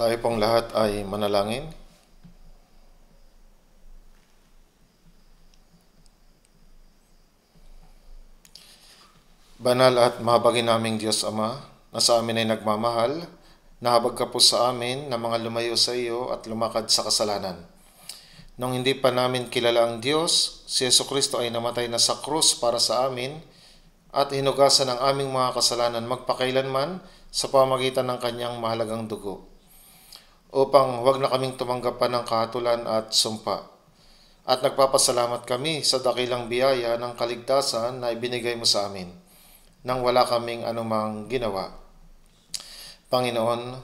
Tayo pong lahat ay manalangin. Banal at mahabagin naming Diyos Ama, na sa amin ay nagmamahal, nahabag ka po sa amin na mga lumayo sa iyo at lumakad sa kasalanan. Nung hindi pa namin kilala ang Diyos, si Jesucristo ay namatay na sa krus para sa amin at hinugasan ang aming mga kasalanan magpakailanman sa pamamagitan ng kanyang mahalagang dugo, upang huwag na kaming tumanggap pa ng kahatulan at sumpa. At nagpapasalamat kami sa dakilang biyaya ng kaligtasan na ibinigay mo sa amin nang wala kaming anumang ginawa. Panginoon,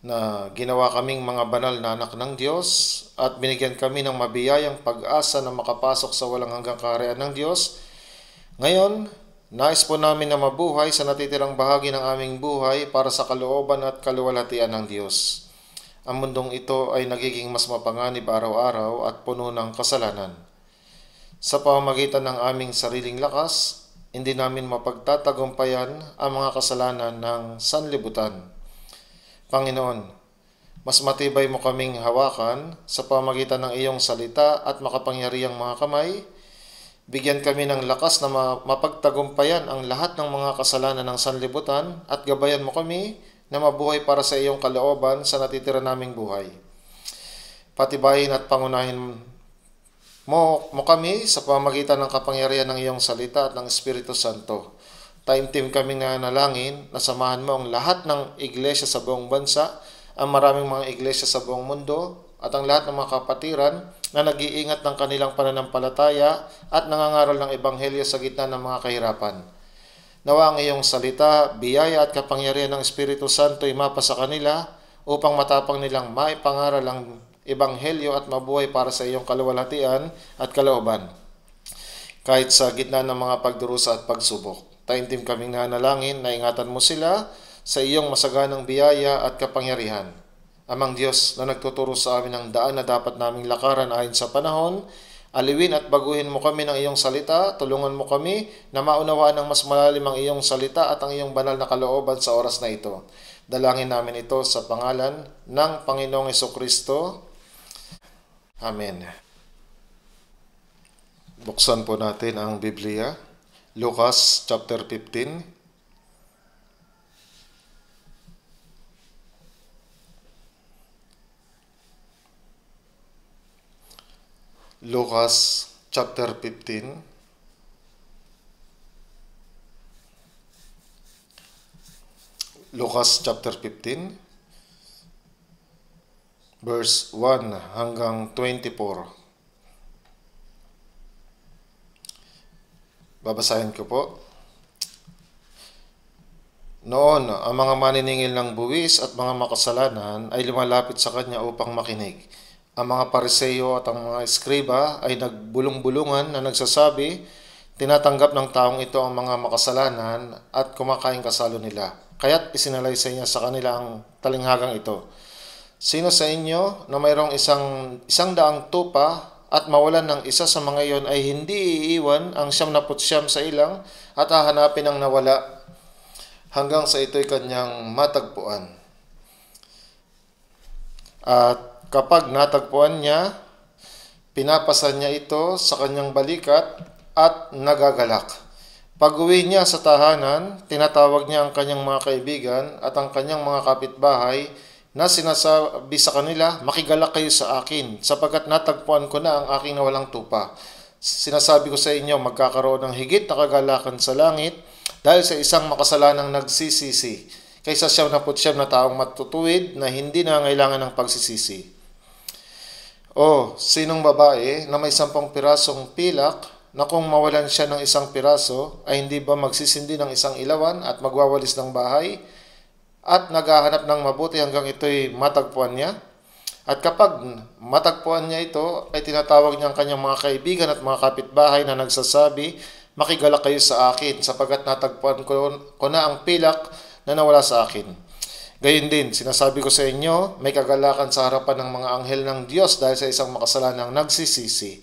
na ginawa kaming mga banal na anak ng Diyos at binigyan kami ng mabiyayang pag-asa na makapasok sa walang hanggang kaharian ng Diyos. Ngayon, nais po namin na mabuhay sa natitirang bahagi ng aming buhay para sa kalooban at kaluwalhatian ng Diyos. Ang mundong ito ay nagiging mas mapanganib araw-araw at puno ng kasalanan. Sa pamamagitan ng aming sariling lakas, hindi namin mapagtatagumpayan ang mga kasalanan ng sanlibutan. Panginoon, mas matibay mo kaming hawakan sa pamamagitan ng iyong salita at makapangyarihang mga kamay. Bigyan kami ng lakas na mapagtagumpayan ang lahat ng mga kasalanan ng sanlibutan at gabayan mo kami na mabuhay para sa iyong kalooban sa natitira naming buhay. Patibayin at pangunahin mo kami sa pamamagitan ng kapangyarihan ng iyong salita at ng Espiritu Santo. Taimtim kami nanalangin na samahan mo ang lahat ng iglesia sa buong bansa, ang maraming mga iglesia sa buong mundo, at ang lahat ng mga kapatiran na nag-iingat ng kanilang pananampalataya at nangangaral ng Ebanghelyo sa gitna ng mga kahirapan. Nawa ang iyong salita, biyaya at kapangyarihan ng Espiritu Santo ay mapa sa kanila upang matapang nilang maipangaral ang Ebanghelyo at mabuhay para sa iyong kaluwalhatian at kalooban. Kahit sa gitna ng mga pagdurusa at pagsubok, taimtim kaming nanalangin na ingatan mo sila sa iyong masaganang biyaya at kapangyarihan. Amang Diyos na nagtuturo sa amin ang daan na dapat naming lakaran ayon sa panahon, aliwin at baguhin mo kami ng iyong salita, tulungan mo kami na maunawaan ng mas malalim ang iyong salita at ang iyong banal na kalooban sa oras na ito. Dalangin namin ito sa pangalan ng Panginoong Jesucristo. Amen. Buksan po natin ang Biblia. Lucas chapter 15. Lucas chapter 15. Lucas chapter 15 verse 1 hanggang 24. Babasahin ko po. Noon, ang mga maniningil ng buwis at mga makasalanan ay lumalapit sa kanya upang makinig. Ang mga Pariseo at ang mga eskriba ay nagbulong-bulungan na nagsasabi, tinatanggap ng taong ito ang mga makasalanan at kumakain kasalo nila. Kaya't isinalaysay niya sa kanila ang talinghagang ito. Sino sa inyo na mayroong isang daang tupa at mawalan ng isa sa mga iyon ay hindi iiwan ang 99 sa ilang at hahanapin ang nawala hanggang sa ito'y kanyang matagpuan. At kapag natagpuan niya, pinapasan niya ito sa kanyang balikat at nagagalak. Pag-uwi niya sa tahanan, tinatawag niya ang kanyang mga kaibigan at ang kanyang mga kapitbahay na sinasabi sa kanila, makigalak kayo sa akin, sapagkat natagpuan ko na ang aking nawalang tupa. Sinasabi ko sa inyo, magkakaroon ng higit na kagalakan sa langit dahil sa isang makasalanang nagsisisi, kaysa 99 na taong matutuwid na hindi nangangailangan ng pagsisisi. O, sinong babae na may 10 pirasong pilak na kung mawalan siya ng isang piraso, ay hindi ba magsisindi ng isang ilawan at magwawalis ng bahay? At naghahanap ng mabuti hanggang ito'y matagpuan niya. At kapag matagpuan niya ito, ay tinatawag niya ang kanyang mga kaibigan at mga kapitbahay na nagsasabi, makigalak kayo sa akin, sapagkat natagpuan ko na ang pilak na nawala sa akin. Gayun din, sinasabi ko sa inyo, may kagalakan sa harapan ng mga anghel ng Diyos dahil sa isang makasalanang nagsisisi.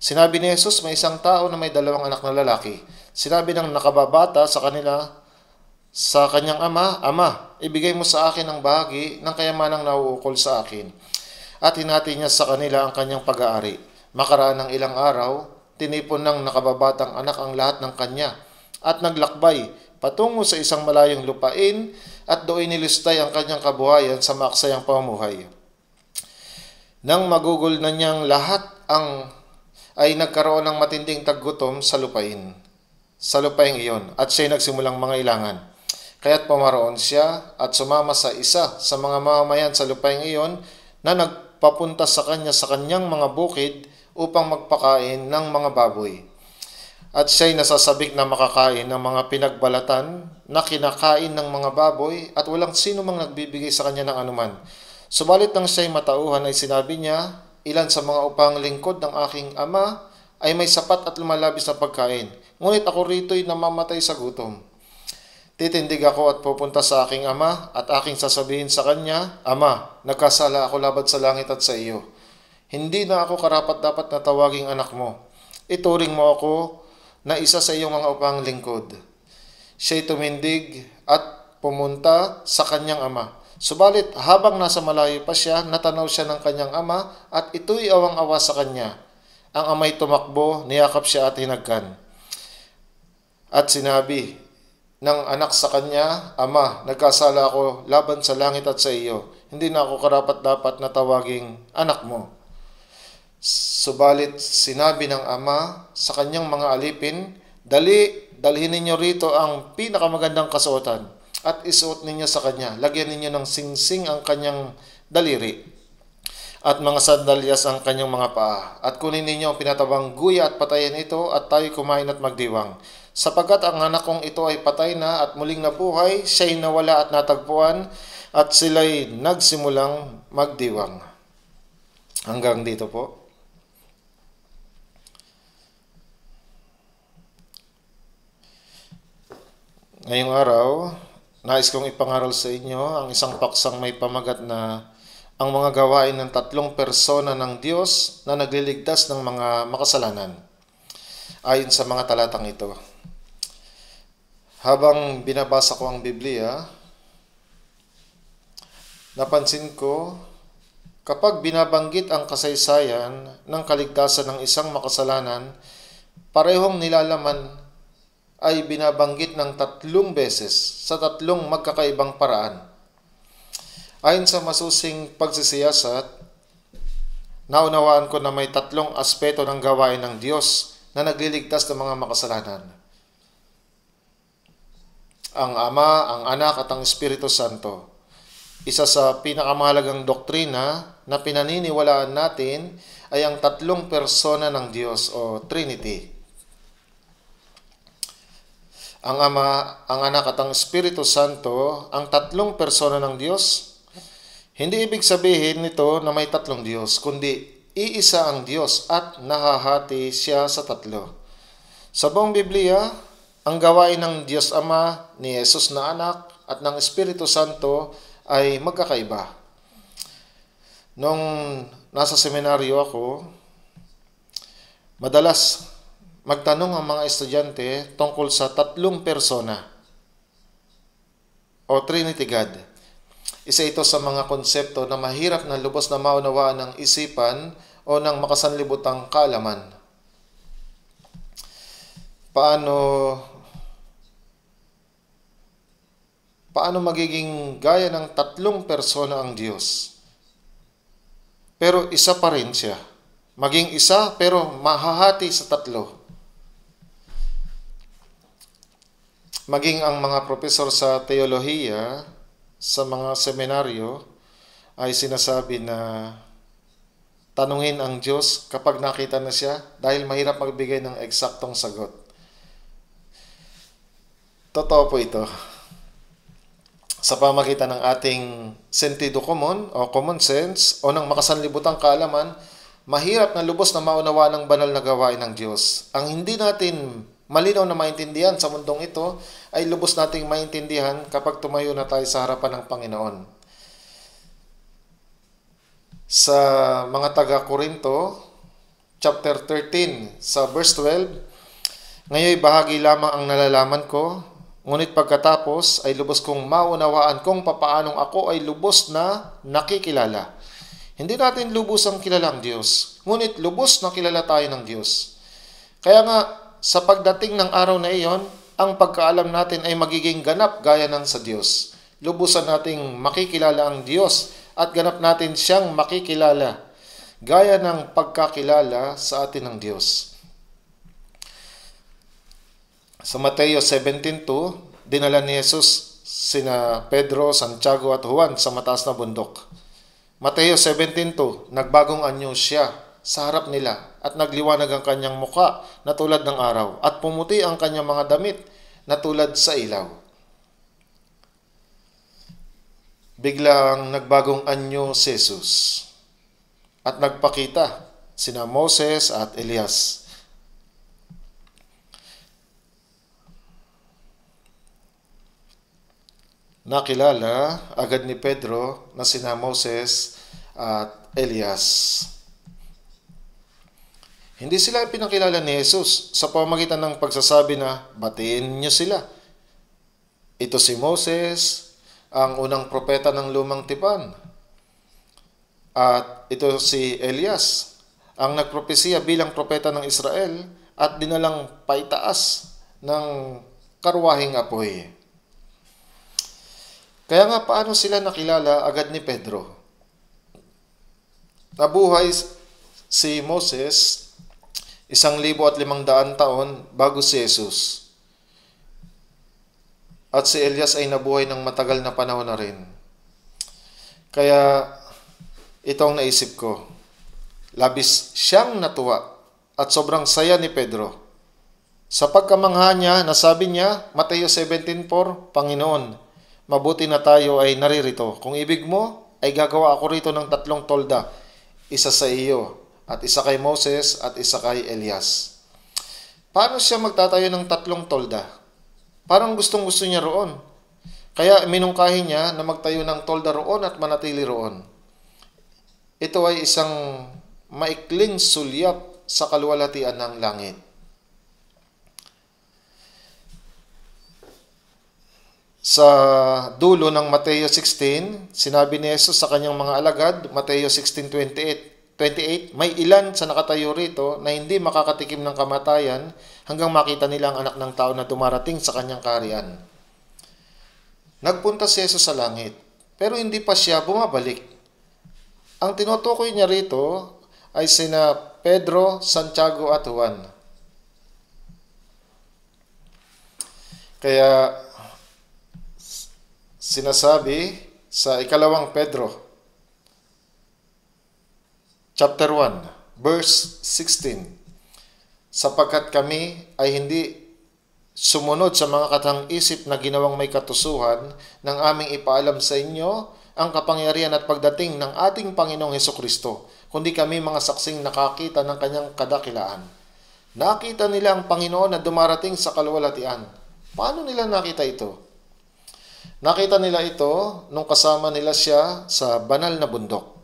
Sinabi ni Jesus, may isang tao na may 2 anak na lalaki. Sinabi ng nakababata sa kanila, sa kanyang ama, "Ama, ibigay mo sa akin ang bahagi ng kayamanang nauukol sa akin." At hinati niya sa kanila ang kanyang pag-aari. Makaraan ng ilang araw, tinipon ng nakababatang anak ang lahat ng kanya at naglakbay patungo sa isang malayong lupain at doon nilistay ang kanyang kabuhayan sa maaksayang pamumuhay. Nang magugol na niyang lahat ay nagkaroon ng matinding taggutom sa lupain. Sa lupaing iyon at siya'y nagsimulang mangailangan. Kaya't pumaroon siya at sumama sa isa sa mga mamamayan sa lupaing iyon na nagpapunta sa kanya sa kanyang mga bukid upang magpakain ng mga baboy. At siya'y nasasabik na makakain ng mga pinagbalatan na kinakain ng mga baboy at walang sino mang nagbibigay sa kanya ng anuman. Subalit nang siya'y matauhan ay sinabi niya, "Ilan sa mga upang lingkod ng aking ama ay may sapat at lumalabis na pagkain, ngunit ako rito'y namamatay sa gutom. Titindig ako at pupunta sa aking ama at aking sasabihin sa kanya, 'Ama, nagkasala ako laban sa langit at sa iyo. Hindi na ako karapat-dapat na tawaging anak mo. Ituring mo ako na isa sa iyong mga upang lingkod.' Siya'y tumindig at pumunta sa kanyang ama. Subalit habang nasa malayo pa siya, natanaw siya ng kanyang ama at ito'y awang-awa sa kanya. Ang ama'y tumakbo, niyakap siya at hinagkan. At sinabi ng anak sa kanya, 'Ama, nagkasala ako laban sa langit at sa iyo. Hindi na ako karapat-dapat na tawaging anak mo.' Subalit sinabi ng ama sa kanyang mga alipin, 'Dalhin ninyo rito ang pinakamagandang kasuotan at isuot ninyo sa kanya. Lagyan ninyo ng singsing ang kanyang daliri at mga sandalyas ang kanyang mga paa. At kunin ninyo ang pinatabang guya at patayin ito at tayo kumain at magdiwang. Sapagkat ang anak kong ito ay patay na at muling nabuhay, siya'y nawala at natagpuan at sila'y nagsimulang magdiwang." Hanggang dito po. Ngayong araw, nais kong ipangaral sa inyo ang isang paksang may pamagat na ang mga gawain ng tatlong persona ng Diyos na nagliligtas ng mga makasalanan. Ayon sa mga talatang ito. Habang binabasa ko ang Biblia, napansin ko kapag binabanggit ang kasaysayan ng kaligtasan ng isang makasalanan, parehong nilalaman ay binabanggit ng 3 beses sa 3 magkakaibang paraan. Ayon sa masusing pagsisiyasat, naunawaan ko na may 3 aspeto ng gawain ng Diyos na nagliligtas ng mga makasalanan. Ang Ama, ang Anak at ang Espiritu Santo. Isa sa pinakamahalagang doktrina na pinaniniwalaan natin ay ang 3 persona ng Diyos o Trinity. Ang Ama, ang Anak at ang Espiritu Santo, ang 3 persona ng Diyos. Hindi ibig sabihin nito na may 3 Diyos, kundi iisa ang Diyos at nahahati siya sa 3. Sa buong Biblia, ang gawain ng Diyos Ama, ni Jesus na Anak at ng Espiritu Santo ay magkakaiba. Nung nasa seminaryo ako, madalas magtanong ang mga estudyante tungkol sa 3 persona o Trinity God. Isa ito sa mga konsepto na mahirap na lubos na maunawaan ng isipan o ng makasanlibutang kaalaman. Paano magiging gaya ng 3 persona ang Diyos? Pero isa pa rin siya. Maging isa pero mahahati sa 3. Maging ang mga profesor sa teolohiya, sa mga seminaryo, ay sinasabi na tanungin ang Diyos kapag nakita na siya dahil mahirap magbigay ng eksaktong sagot. Totoo po ito. Sa pamagitan ng ating sentido común o common sense o ng makasanlibutang kaalaman, mahirap na lubos na maunawa ng banal na gawain ng Diyos. Ang hindi natin malinaw na maintindihan sa mundong ito ay lubos nating maintindihan kapag tumayo na tayo sa harapan ng Panginoon. Sa mga taga-Korinto, chapter 13, sa verse 12, "Ngayon bahagi lamang ang nalalaman ko, Ngunit pagkatapos ay lubos kong maunawaan kung papaanong ako ay lubos na nakikilala. Hindi natin lubos ang kilala ang Diyos, ngunit lubos na kilala tayo ng Diyos. Kaya nga, sa pagdating ng araw na iyon, ang pagkaalam natin ay magiging ganap gaya ng sa Diyos. Lubusan nating makikilala ang Diyos at ganap natin siyang makikilala gaya ng pagkakilala sa atin ng Diyos. Sa Mateo 17:2, dinala ni Jesus sina Pedro, Santiago at Juan sa mataas na bundok. Mateo 17:2, nagbagong anyo siya sa harap nila at nagliwanag ang kanyang muka na tulad ng araw at pumuti ang kanyang mga damit na tulad sa ilaw. Biglang nagbagong anyo si Jesus at nagpakita sina Moses at Elias. Nakilala agad ni Pedro na sina Moses at Elias. Hindi sila pinakilala ni Jesus sa pamamagitan ng pagsasabi na batiin niyo sila. Ito si Moses, ang unang propeta ng lumang tipan. At ito si Elias, ang nagpropesiya bilang propeta ng Israel at dinalang paitaas ng karwaheng apoy. Kaya nga paano sila nakilala agad ni Pedro? Nabuhay si Moses 1,500 taon bago si Jesus. At si Elias ay nabuhay ng matagal na panahon na rin. Kaya ito ang naisip ko. Labis siyang natuwa at sobrang saya ni Pedro. Sa pagkamangha niya, nasabi niya, Mateo 17:4, Panginoon, mabuti na tayo ay naririto. Kung ibig mo, ay gagawa ako rito ng 3 tolda. Isa sa iyo, at isa kay Moses, at isa kay Elias. Paano siya magtatayo ng 3 tolda? Parang gustong-gusto niya roon. Kaya minungkahi niya na magtayo ng tolda roon at manatili roon. Ito ay isang maikling sulyap sa kaluwalhatian ng langit. Sa dulo ng Mateo 16, sinabi ni Jesus sa kanyang mga alagad, Mateo 16:28, may ilan sa nakatayo rito na hindi makakatikim ng kamatayan hanggang makita nila ang anak ng tao na dumarating sa kanyang kaharian. Nagpunta si Jesus sa langit, pero hindi pa siya bumabalik. Ang tinutukoy niya rito ay sina Pedro, Santiago at Juan. Kaya sinasabi sa 2 Pedro Chapter 1, verse 16, sapagkat kami ay hindi sumunod sa mga katang-isip na ginawang may katusuhan ng aming ipaalam sa inyo ang kapangyarihan at pagdating ng ating Panginoong Hesukristo, kundi kami mga saksing nakakita ng kanyang kadakilaan. Nakita nila ang Panginoon na dumarating sa kaluwalhatian. Paano nila nakita ito? Nakita nila ito nung kasama nila siya sa banal na bundok.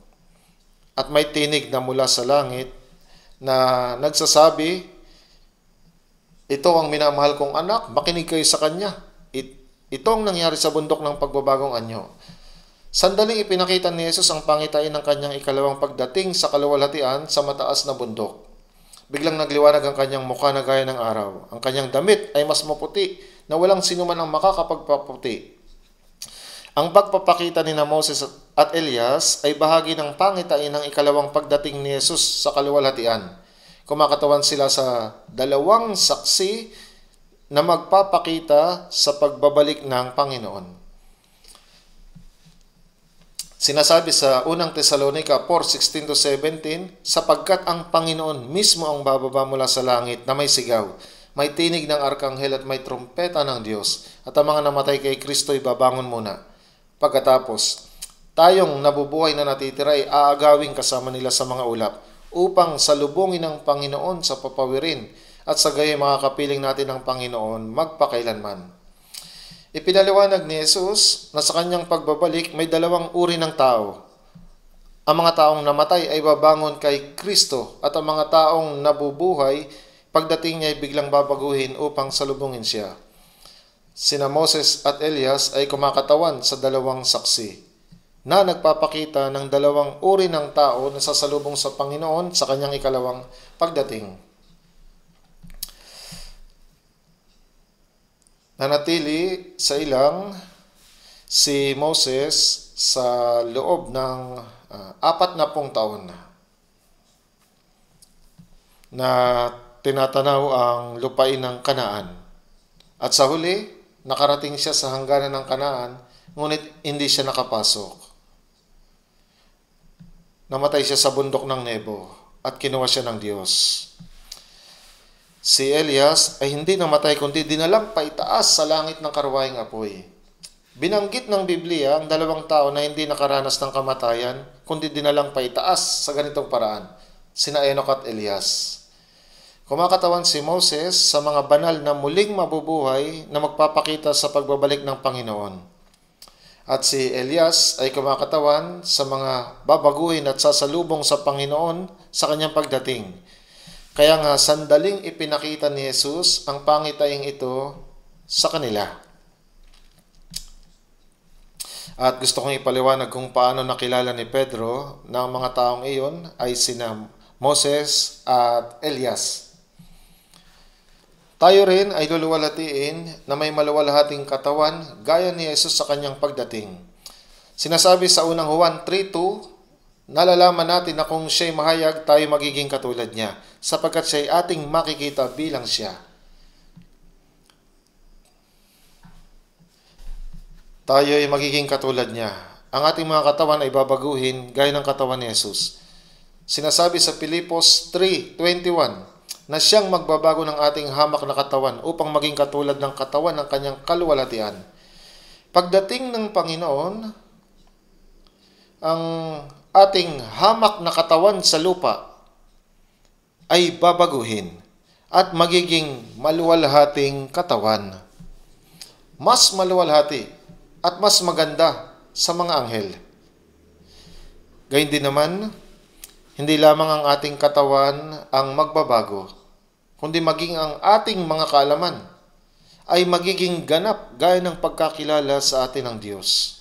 At may tinig na mula sa langit na nagsasabi, ito ang minamahal kong anak, makinig kayo sa kanya. Ito ang nangyari sa bundok ng pagbabagong anyo. Sandaling ipinakita ni Jesus ang pangitain ng kanyang ikalawang pagdating sa kaluwalhatian sa mataas na bundok. Biglang nagliwanag ang kanyang mukha na gaya ng araw. Ang kanyang damit ay mas maputi na walang sinuman ang makakapagpaputi. Ang pagpapakita ni Moses at Elias ay bahagi ng pangitain ng ikalawang pagdating ni Jesus sa kaluwalhatian. Kumakatawan sila sa 2 saksi na magpapakita sa pagbabalik ng Panginoon. Sinasabi sa unang Tesalonica 4:16-17, sapagkat ang Panginoon mismo ang bababa mula sa langit na may sigaw, may tinig ng arkanghel at may trumpeta ng Diyos, at ang mga namatay kay Kristo ay babangon muna. Pagkatapos, tayong nabubuhay na natitira ay aagawing kasama nila sa mga ulap upang salubungin ng Panginoon sa papawirin at sa gayon makakapiling natin ng Panginoon magpakailanman. Ipinaliwanag ni Jesus na sa kanyang pagbabalik may 2 uri ng tao. Ang mga taong namatay ay babangon kay Kristo at ang mga taong nabubuhay pagdating niya ay biglang babaguhin upang salubungin siya. sina Moses at Elias ay kumakatawan sa dalawang saksi na nagpapakita ng dalawang uri ng tao na sasalubong sa Panginoon sa kanyang ikalawang pagdating. Nanatili sa ilang si Moses sa loob ng 40 taon na tinatanaw ang lupain ng Kanaan. At sa huli, nakarating siya sa hangganan ng Kanaan, ngunit hindi siya nakapasok. Namatay siya sa bundok ng Nebo at kinuha siya ng Diyos. Si Elias ay hindi namatay kundi dinalang paitaas sa langit ng karwahing apoy. Binanggit ng Biblia ang dalawang tao na hindi nakaranas ng kamatayan kundi dinalang paitaas sa ganitong paraan, sina Enoch at Elias. Kumakatawan si Moses sa mga banal na muling mabubuhay na magpapakita sa pagbabalik ng Panginoon. At si Elias ay kumakatawan sa mga babaguhin at sasalubong sa Panginoon sa kanyang pagdating. Kaya nga sandaling ipinakita ni Jesus ang pangitaing ito sa kanila. At gusto kong ipaliwanag kung paano nakilala ni Pedro na ang mga taong iyon ay sina Moses at Elias. Tayo rin ay luluwalhatiin na may maluwalhating katawan gaya ni Jesus sa kanyang pagdating. Sinasabi sa unang Juan 3:2, nalalaman natin na kung siya'y mahayag, tayo magiging katulad niya, sapagkat siya'y ating makikita bilang siya. Tayo ay magiging katulad niya. Ang ating mga katawan ay babaguhin gaya ng katawan ni Jesus. Sinasabi sa Filipos 3:21, na siyang magbabago ng ating hamak na katawan upang maging katulad ng katawan ng kanyang kaluwalhatian. Pagdating ng Panginoon, ang ating hamak na katawan sa lupa ay babaguhin at magiging maluwalhating katawan. Mas maluwalhati at mas maganda sa mga anghel. Gayun din naman, hindi lamang ang ating katawan ang magbabago, kundi maging ang ating mga kaalaman ay magiging ganap gaya ng pagkakilala sa atin ng Diyos.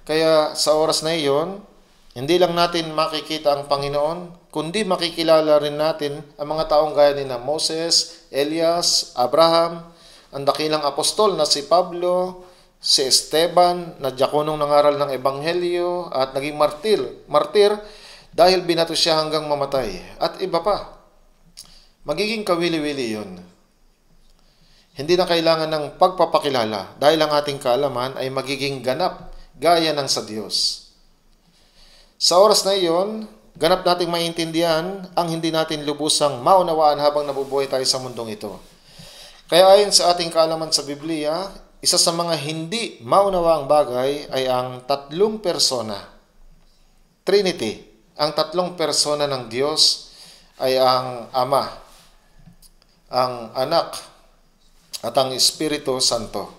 Kaya sa oras na iyon, hindi lang natin makikita ang Panginoon, kundi makikilala rin natin ang mga taong gaya ni na Moses, Elias, Abraham, ang dakilang apostol na si Pablo, si Esteban, na diakonong nangaral ng Ebanghelyo at naging martir dahil binato siya hanggang mamatay, at iba pa. Magiging kawili-wili yun. Hindi na kailangan ng pagpapakilala dahil ang ating kaalaman ay magiging ganap gaya ng sa Diyos. Sa oras na iyon, ganap nating maintindihan ang hindi natin lubusang maunawaan habang nabubuhay tayo sa mundong ito. Kaya ayon sa ating kaalaman sa Biblia, isa sa mga hindi maunawaang bagay ay ang tatlong persona. Trinity. Ang tatlong persona ng Diyos ay ang Ama, ang Anak, at ang Espiritu Santo,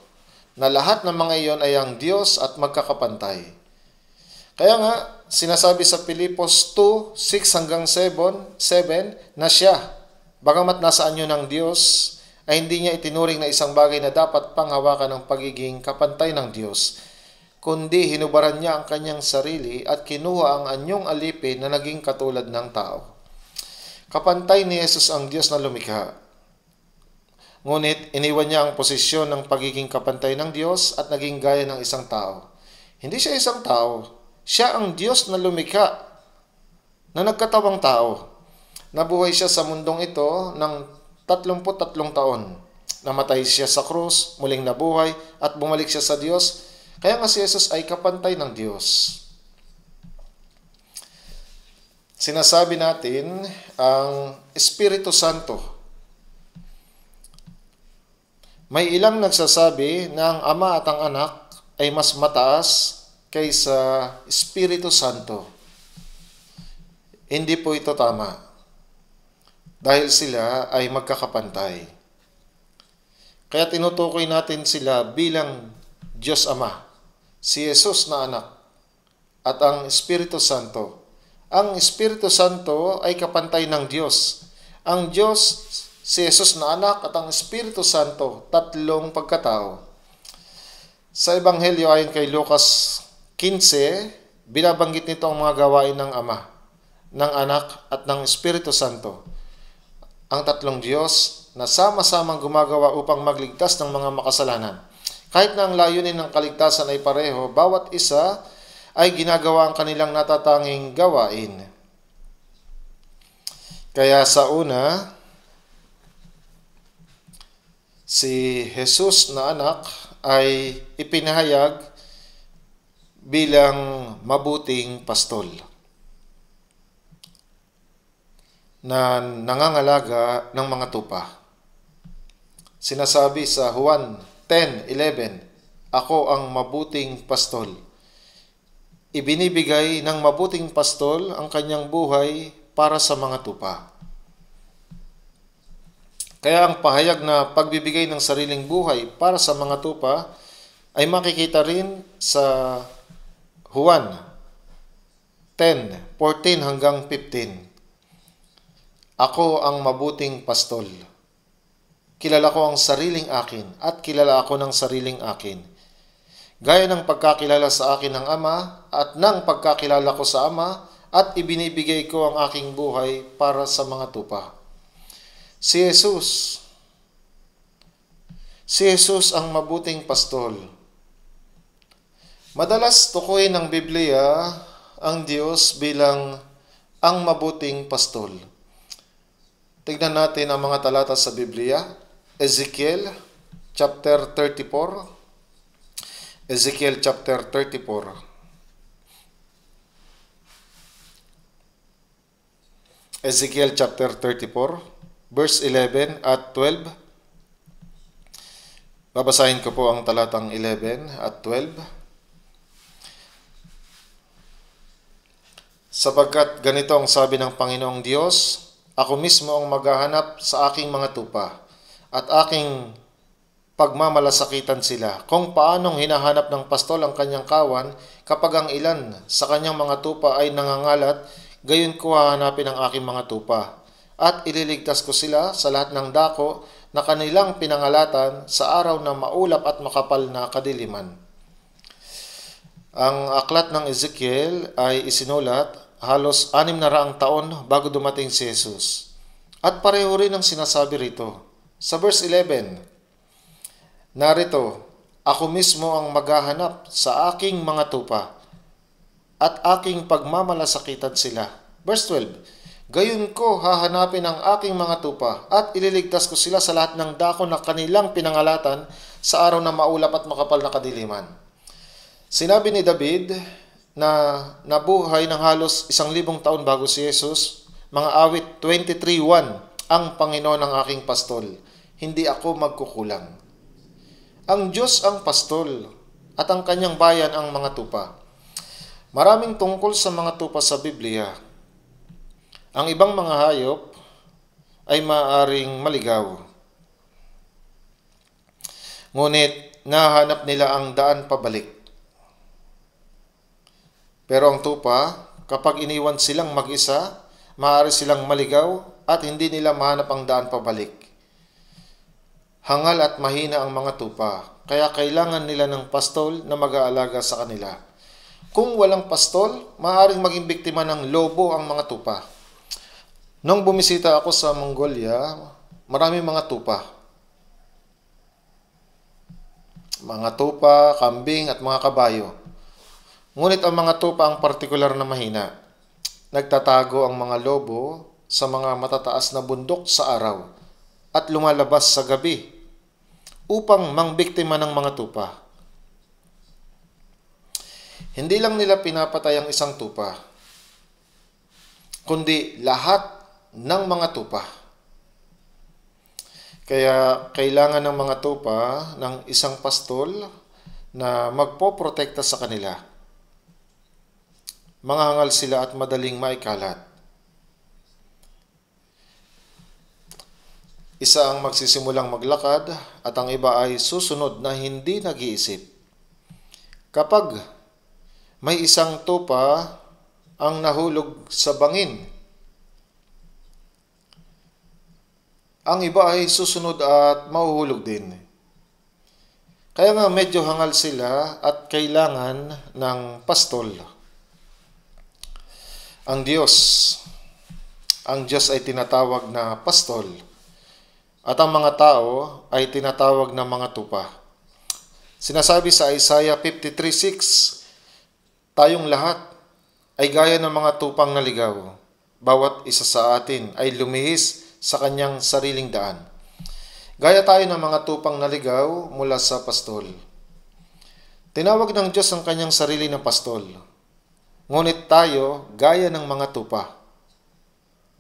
na lahat ng mga iyon ay ang Diyos at magkakapantay. Kaya nga, sinasabi sa Filipos 2:6-7 na siya, bagamat nasa anyo ng Diyos, ay hindi niya itinuring na isang bagay na dapat panghawakan ng pagiging kapantay ng Diyos, kundi hinubaran niya ang kanyang sarili at kinuha ang anyong alipin na naging katulad ng tao. Kapantay ni Jesus ang Diyos na lumikha. Ngunit iniwan niya ang posisyon ng pagiging kapantay ng Diyos at naging gaya ng isang tao. Hindi siya isang tao. Siya ang Diyos na lumikha, na nagkatawang tao. Nabuhay siya sa mundong ito ng 33 taon. Namatay siya sa krus, muling nabuhay at bumalik siya sa Diyos. Kaya nga si Jesus ay kapantay ng Diyos. Sinasabi natin ang Espiritu Santo. May ilang nagsasabi na ang Ama at ang Anak ay mas mataas kaysa Espiritu Santo. Hindi po ito tama. Dahil sila ay magkakapantay. Kaya tinutukoy natin sila bilang Diyos Ama, si Jesus na anak, at ang Espiritu Santo. Ang Espiritu Santo ay kapantay ng Diyos. Ang Diyos si Jesus na anak at ang Espiritu Santo, tatlong pagkatao. Sa Ebanghelyo ayon kay Lucas 15, binabanggit nito ang mga gawain ng Ama, ng Anak at ng Espiritu Santo. Ang tatlong Diyos na sama-samang gumagawa upang magligtas ng mga makasalanan. Kahit na ang layunin ng kaligtasan ay pareho, bawat isa ay ginagawa ang kanilang natatanging gawain. Kaya sa una, si Jesus na anak ay ipinahayag bilang mabuting pastol na nangangalaga ng mga tupa. Sinasabi sa Juan 10:11, "Ako ang mabuting pastol. Ibinibigay ng mabuting pastol ang kanyang buhay para sa mga tupa." Kaya ang pahayag na pagbibigay ng sariling buhay para sa mga tupa ay makikita rin sa Juan 10:14 hanggang 15. Ako ang mabuting pastol. Kilala ko ang sariling akin at kilala ako ng sariling akin. Gaya ng pagkakilala sa akin ng Ama at ng pagkakilala ko sa Ama at ibinibigay ko ang aking buhay para sa mga tupa. Si Jesus ang mabuting pastol. Madalas tukuyin ng Biblia ang Diyos bilang ang mabuting pastol. Tignan natin ang mga talata sa Biblia. Ezekiel chapter 34. Ezekiel chapter 34. Ezekiel chapter 34, verse 11 at 12. Babasahin ko po ang talatang 11 at 12. Sapagkat ganito ang sabi ng Panginoong Diyos, ako mismo ang maghahanap sa aking mga tupa at aking pagmamalasakitan sila kung paanong hinahanap ng pastol ang kanyang kawan kapag ang ilan sa kanyang mga tupa ay nangangalat, gayon ko hahanapin ang aking mga tupa at ililigtas ko sila sa lahat ng dako na kanilang pinangalatan sa araw na maulap at makapal na kadiliman. Ang aklat ng Ezekiel ay isinulat halos 600 taon bago dumating si Jesus. At pareho rin ang sinasabi rito. Sa verse 11, narito, ako mismo ang maghahanap sa aking mga tupa at aking pagmamalasakitan sila. Verse 12, gayon ko hahanapin ang aking mga tupa at ililigtas ko sila sa lahat ng dako na kanilang pinangalatan sa araw na maulap at makapal na kadiliman. Sinabi ni David na nabuhay ng halos 1,000 taon bago si Jesus, mga awit 23:1, ang Panginoon ang aking pastol, hindi ako magkukulang. Ang Diyos ang pastol at ang kanyang bayan ang mga tupa. Maraming tungkol sa mga tupa sa Biblia. Ang ibang mga hayop ay maaaring maligaw. Ngunit nahanap nila ang daan pabalik. Pero ang tupa, kapag iniwan silang mag-isa, maaari silang maligaw at hindi nila mahanap ang daan pabalik. Hangal at mahina ang mga tupa, kaya kailangan nila ng pastol na mag-aalaga sa kanila. Kung walang pastol, maaaring maging biktima ng lobo ang mga tupa. Nung bumisita ako sa Mongolia, marami mga tupa. Mga tupa, kambing at mga kabayo. Ngunit ang mga tupa ang partikular na mahina. Nagtatago ang mga lobo sa mga matataas na bundok sa araw at lumalabas sa gabi upang mangbiktima ng mga tupa. Hindi lang nila pinapatay ang isang tupa, kundi lahat ng mga tupa. Kaya kailangan ng mga tupa ng isang pastol na magpoprotekta sa kanila. Mangangal sila at madaling maikalat. Isa ang magsisimulang maglakad at ang iba ay susunod na hindi nag-iisip. Kapag may isang tupa ang nahulog sa bangin, ang iba ay susunod at mahuhulog din. Kaya nga medyo hangal sila at kailangan ng pastol. Ang Diyos ay tinatawag na pastol at ang mga tao ay tinatawag na mga tupa. Sinasabi sa Isaiah 53:6, tayong lahat ay gaya ng mga tupang naligaw. Bawat isa sa atin ay lumihis sa kanyang sariling daan. Gaya tayo ng mga tupang naligaw mula sa pastol. Tinawag ng Diyos ang kanyang sarili na pastol. Ngunit tayo, gaya ng mga tupa,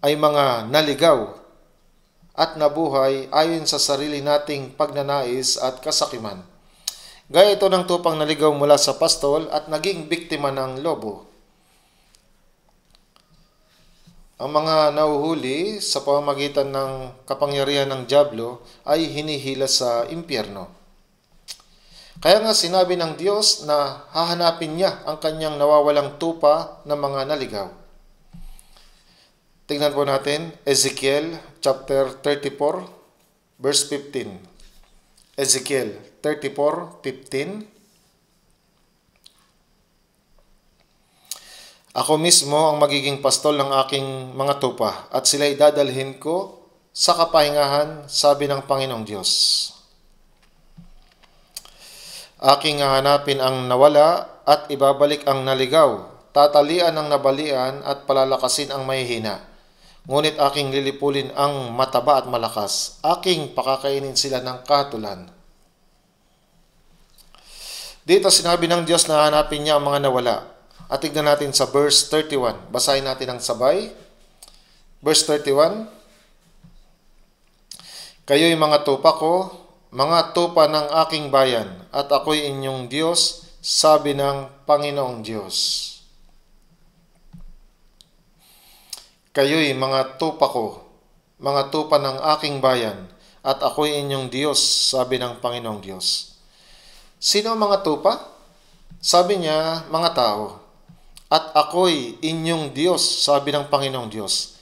ay mga naligaw at nabuhay ayon sa sarili nating pagnanais at kasakiman. Gaya ito ng tupang naligaw mula sa pastol at naging biktima ng lobo. Ang mga nahuhuli sa pamamagitan ng kapangyarihan ng dyablo ay hinihila sa impyerno. Kaya nga sinabi ng Diyos na hahanapin niya ang kanyang nawawalang tupa ng mga naligaw. Tingnan po natin, Ezekiel chapter 34, verse 15. Ezekiel 34:15. Ako mismo ang magiging pastol ng aking mga tupa at sila'y dadalhin ko sa kapahingahan, sabi ng Panginoong Diyos. Aking hahanapin ang nawala at ibabalik ang naligaw. Tatalian ang nabalian at palalakasin ang mahihina. Ngunit aking lilipulin ang mataba at malakas. Aking pakakainin sila ng kahatulan. Dito sinabi ng Diyos na hanapin niya ang mga nawala. At tignan natin sa verse 31. Basahin natin ang sabay. Verse 31. Kayo'y mga tupa ko, mga tupa ng aking bayan, at ako'y inyong Diyos, sabi ng Panginoong Diyos. Kayo'y mga tupa ko, mga tupa ng aking bayan, at ako'y inyong Diyos, sabi ng Panginoong Diyos. Sino ang mga tupa? Sabi niya, mga tao. At ako'y inyong Diyos, sabi ng Panginoong Diyos.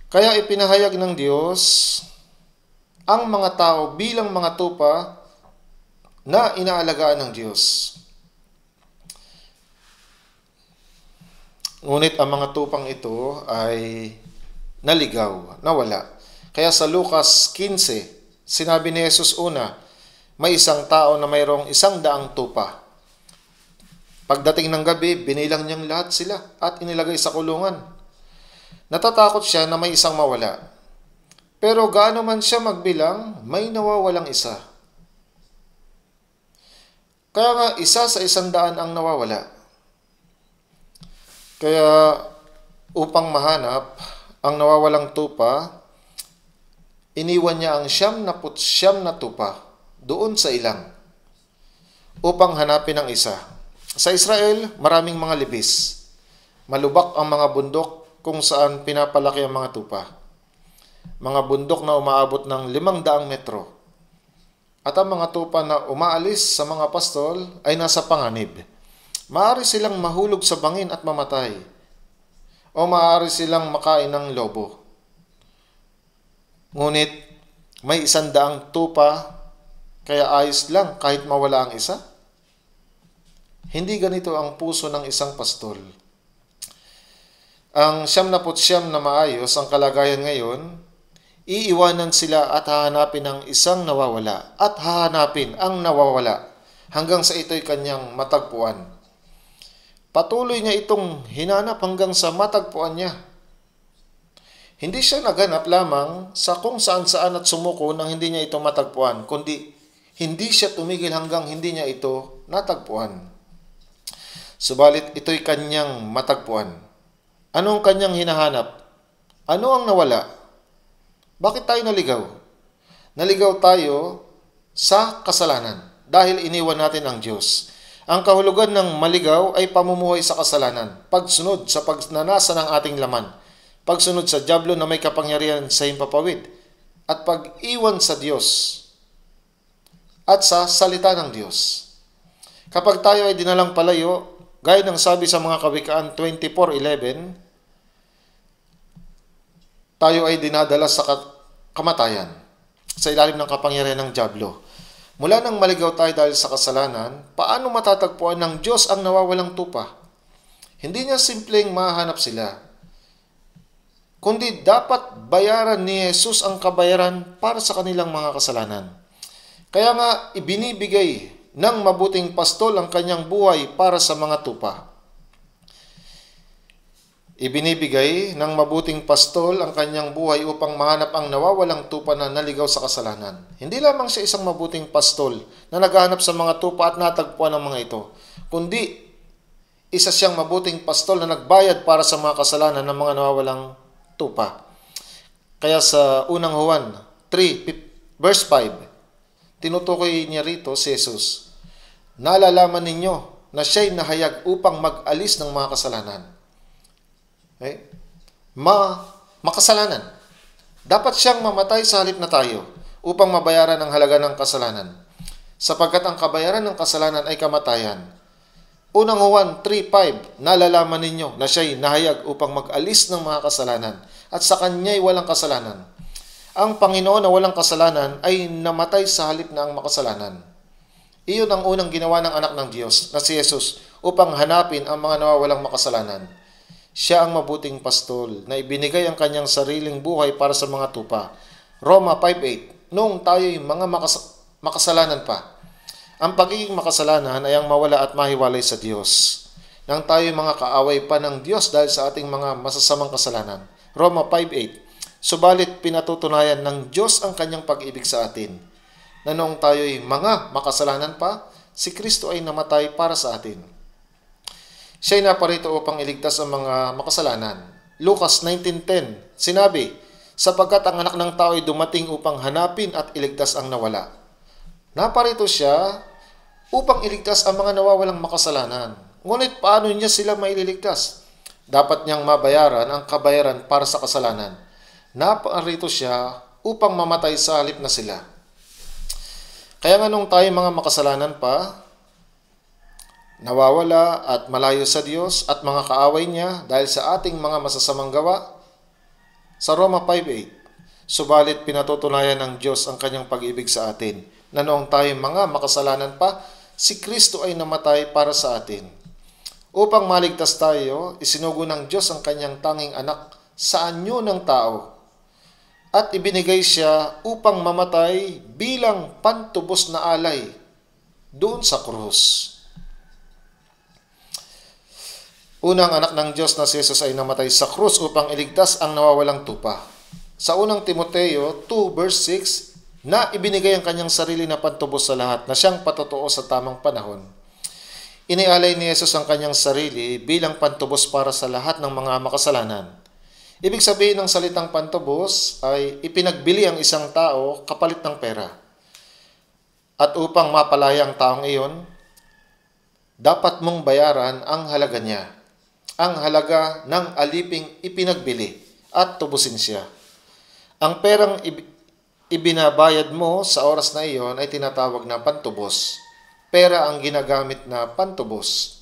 Kaya ipinahayag ng Diyos ang mga tao bilang mga tupa na inaalagaan ng Diyos. Ngunit ang mga tupang ito ay naligaw, nawala. Kaya sa Lucas 15, sinabi ni Jesus una, may isang tao na mayroong 100 tupa. Pagdating ng gabi, binilang niyang lahat sila at inilagay sa kulungan. Natatakot siya na may isang mawala. Pero gaano man siya magbilang, may nawawalang isa. Kaya nga, 1 sa 100 ang nawawala. Kaya upang mahanap ang nawawalang tupa, iniwan niya ang 99 na tupa doon sa ilang upang hanapin ang isa. Sa Israel, maraming mga libis. Malubak ang mga bundok kung saan pinapalaki ang mga tupa. Mga bundok na umaabot ng 500 metro. At ang mga tupa na umaalis sa mga pastol ay nasa panganib. Maaari silang mahulog sa bangin at mamatay. O maaari silang makain ng lobo. Ngunit may 100 tupa, kaya ayos lang kahit mawala ang isa. Hindi ganito ang puso ng isang pastol. Ang 99 na maayos ang kalagayan ngayon, iiwanan sila at hahanapin ang isang nawawala at hahanapin ang nawawala hanggang sa ito'y kanyang matagpuan. Patuloy niya itong hinanap hanggang sa matagpuan niya. Hindi siya naghanap lamang sa kung saan-saan at sumuko nang hindi niya ito matagpuan, kundi hindi siya tumigil hanggang hindi niya ito natagpuan. Subalit ito'y kanyang matagpuan. Anong kanyang hinahanap? Ano ang nawala? Bakit tayo naligaw? Naligaw tayo sa kasalanan dahil iniwan natin ang Diyos. Ang kahulugan ng maligaw ay pamumuhay sa kasalanan, pagsunod sa pagnanasa ng ating laman, pagsunod sa dyablo na may kapangyarihan sa himpapawid, at pag-iwan sa Diyos at sa salita ng Diyos. Kapag tayo ay dinalang palayo, gaya ng sabi sa mga Kawikaan 24:11, tayo ay dinadala sa kamatayan sa ilalim ng kapangyarihan ng dyablo. Mula nang maligaw tayo dahil sa kasalanan, paano matatagpuan ng Diyos ang nawawalang tupa? Hindi niya simpleng mahanap sila, kundi dapat bayaran ni Jesus ang kabayaran para sa kanilang mga kasalanan. Kaya nga, ibinibigay ng mabuting pastol ang kanyang buhay para sa mga tupa. Ibinibigay ng mabuting pastol ang kanyang buhay upang mahanap ang nawawalang tupa na naligaw sa kasalanan. Hindi lamang siya isang mabuting pastol na naghahanap sa mga tupa at natagpuan ng mga ito, kundi isa siyang mabuting pastol na nagbayad para sa mga kasalanan ng mga nawawalang tupa. Kaya sa unang Juan 3, verse 5, tinutukoy niya rito si Jesus. Nalalaman ninyo na siya'y nahayag upang mag-alis ng mga kasalanan. Okay? Makasalanan. Dapat siyang mamatay sa halip na tayo upang mabayaran ang halaga ng kasalanan. Sapagkat ang kabayaran ng kasalanan ay kamatayan. Unang Juan 3:5, nalalaman ninyo na siya'y nahayag upang mag-alis ng mga kasalanan at sa kanya'y walang kasalanan. Ang Panginoon na walang kasalanan ay namatay sa halip na ang makasalanan. Iyon ang unang ginawa ng anak ng Diyos na si Jesus upang hanapin ang mga nawawalang makasalanan. Siya ang mabuting pastol na ibinigay ang kanyang sariling buhay para sa mga tupa. Roma 5:8, noong tayo'y mga makasalanan pa. Ang pagiging makasalanan ay ang mawala at mahiwalay sa Diyos. Nang tayo'y mga kaaway pa ng Diyos dahil sa ating mga masasamang kasalanan. Roma 5:8, subalit pinatutunayan ng Diyos ang kanyang pag-ibig sa atin, na noong tayo'y mga makasalanan pa, si Kristo ay namatay para sa atin. Siya'y naparito upang iligtas ang mga makasalanan. Lucas 19:10, sinabi, sapagkat ang anak ng tao ay dumating upang hanapin at iligtas ang nawala. Naparito siya upang iligtas ang mga nawawalang makasalanan. Ngunit paano niya sila maililigtas? Dapat niyang mabayaran ang kabayaran para sa kasalanan. Naparito siya upang mamatay sa halip na sila. Kaya nga nung tayo mga makasalanan pa, nawawala at malayo sa Diyos at mga kaaway niya dahil sa ating mga masasamang gawa, sa Roma 5:8, subalit pinatutunayan ng Diyos ang kanyang pag-ibig sa atin, na noong tayo mga makasalanan pa, si Kristo ay namatay para sa atin. Upang maligtas tayo, isinugo ng Diyos ang kanyang tanging anak sa anyo ng tao, at ibinigay siya upang mamatay bilang pantubos na alay doon sa krus. Unang anak ng Diyos na si Jesus ay namatay sa krus upang iligtas ang nawawalang tupa. Sa unang Timoteo 2 verse 6, na ibinigay ang kanyang sarili na pantubos sa lahat na siyang patotoo sa tamang panahon. Inialay ni Jesus ang kanyang sarili bilang pantubos para sa lahat ng mga makasalanan. Ibig sabihin ng salitang pantubos ay ipinagbili ang isang tao kapalit ng pera. At upang mapalaya ang taong iyon, dapat mong bayaran ang halaga niya, ang halaga ng aliping ipinagbili at tubusin siya. Ang perang ibinabayad mo sa oras na iyon ay tinatawag na pantubos. Pera ang ginagamit na pantubos.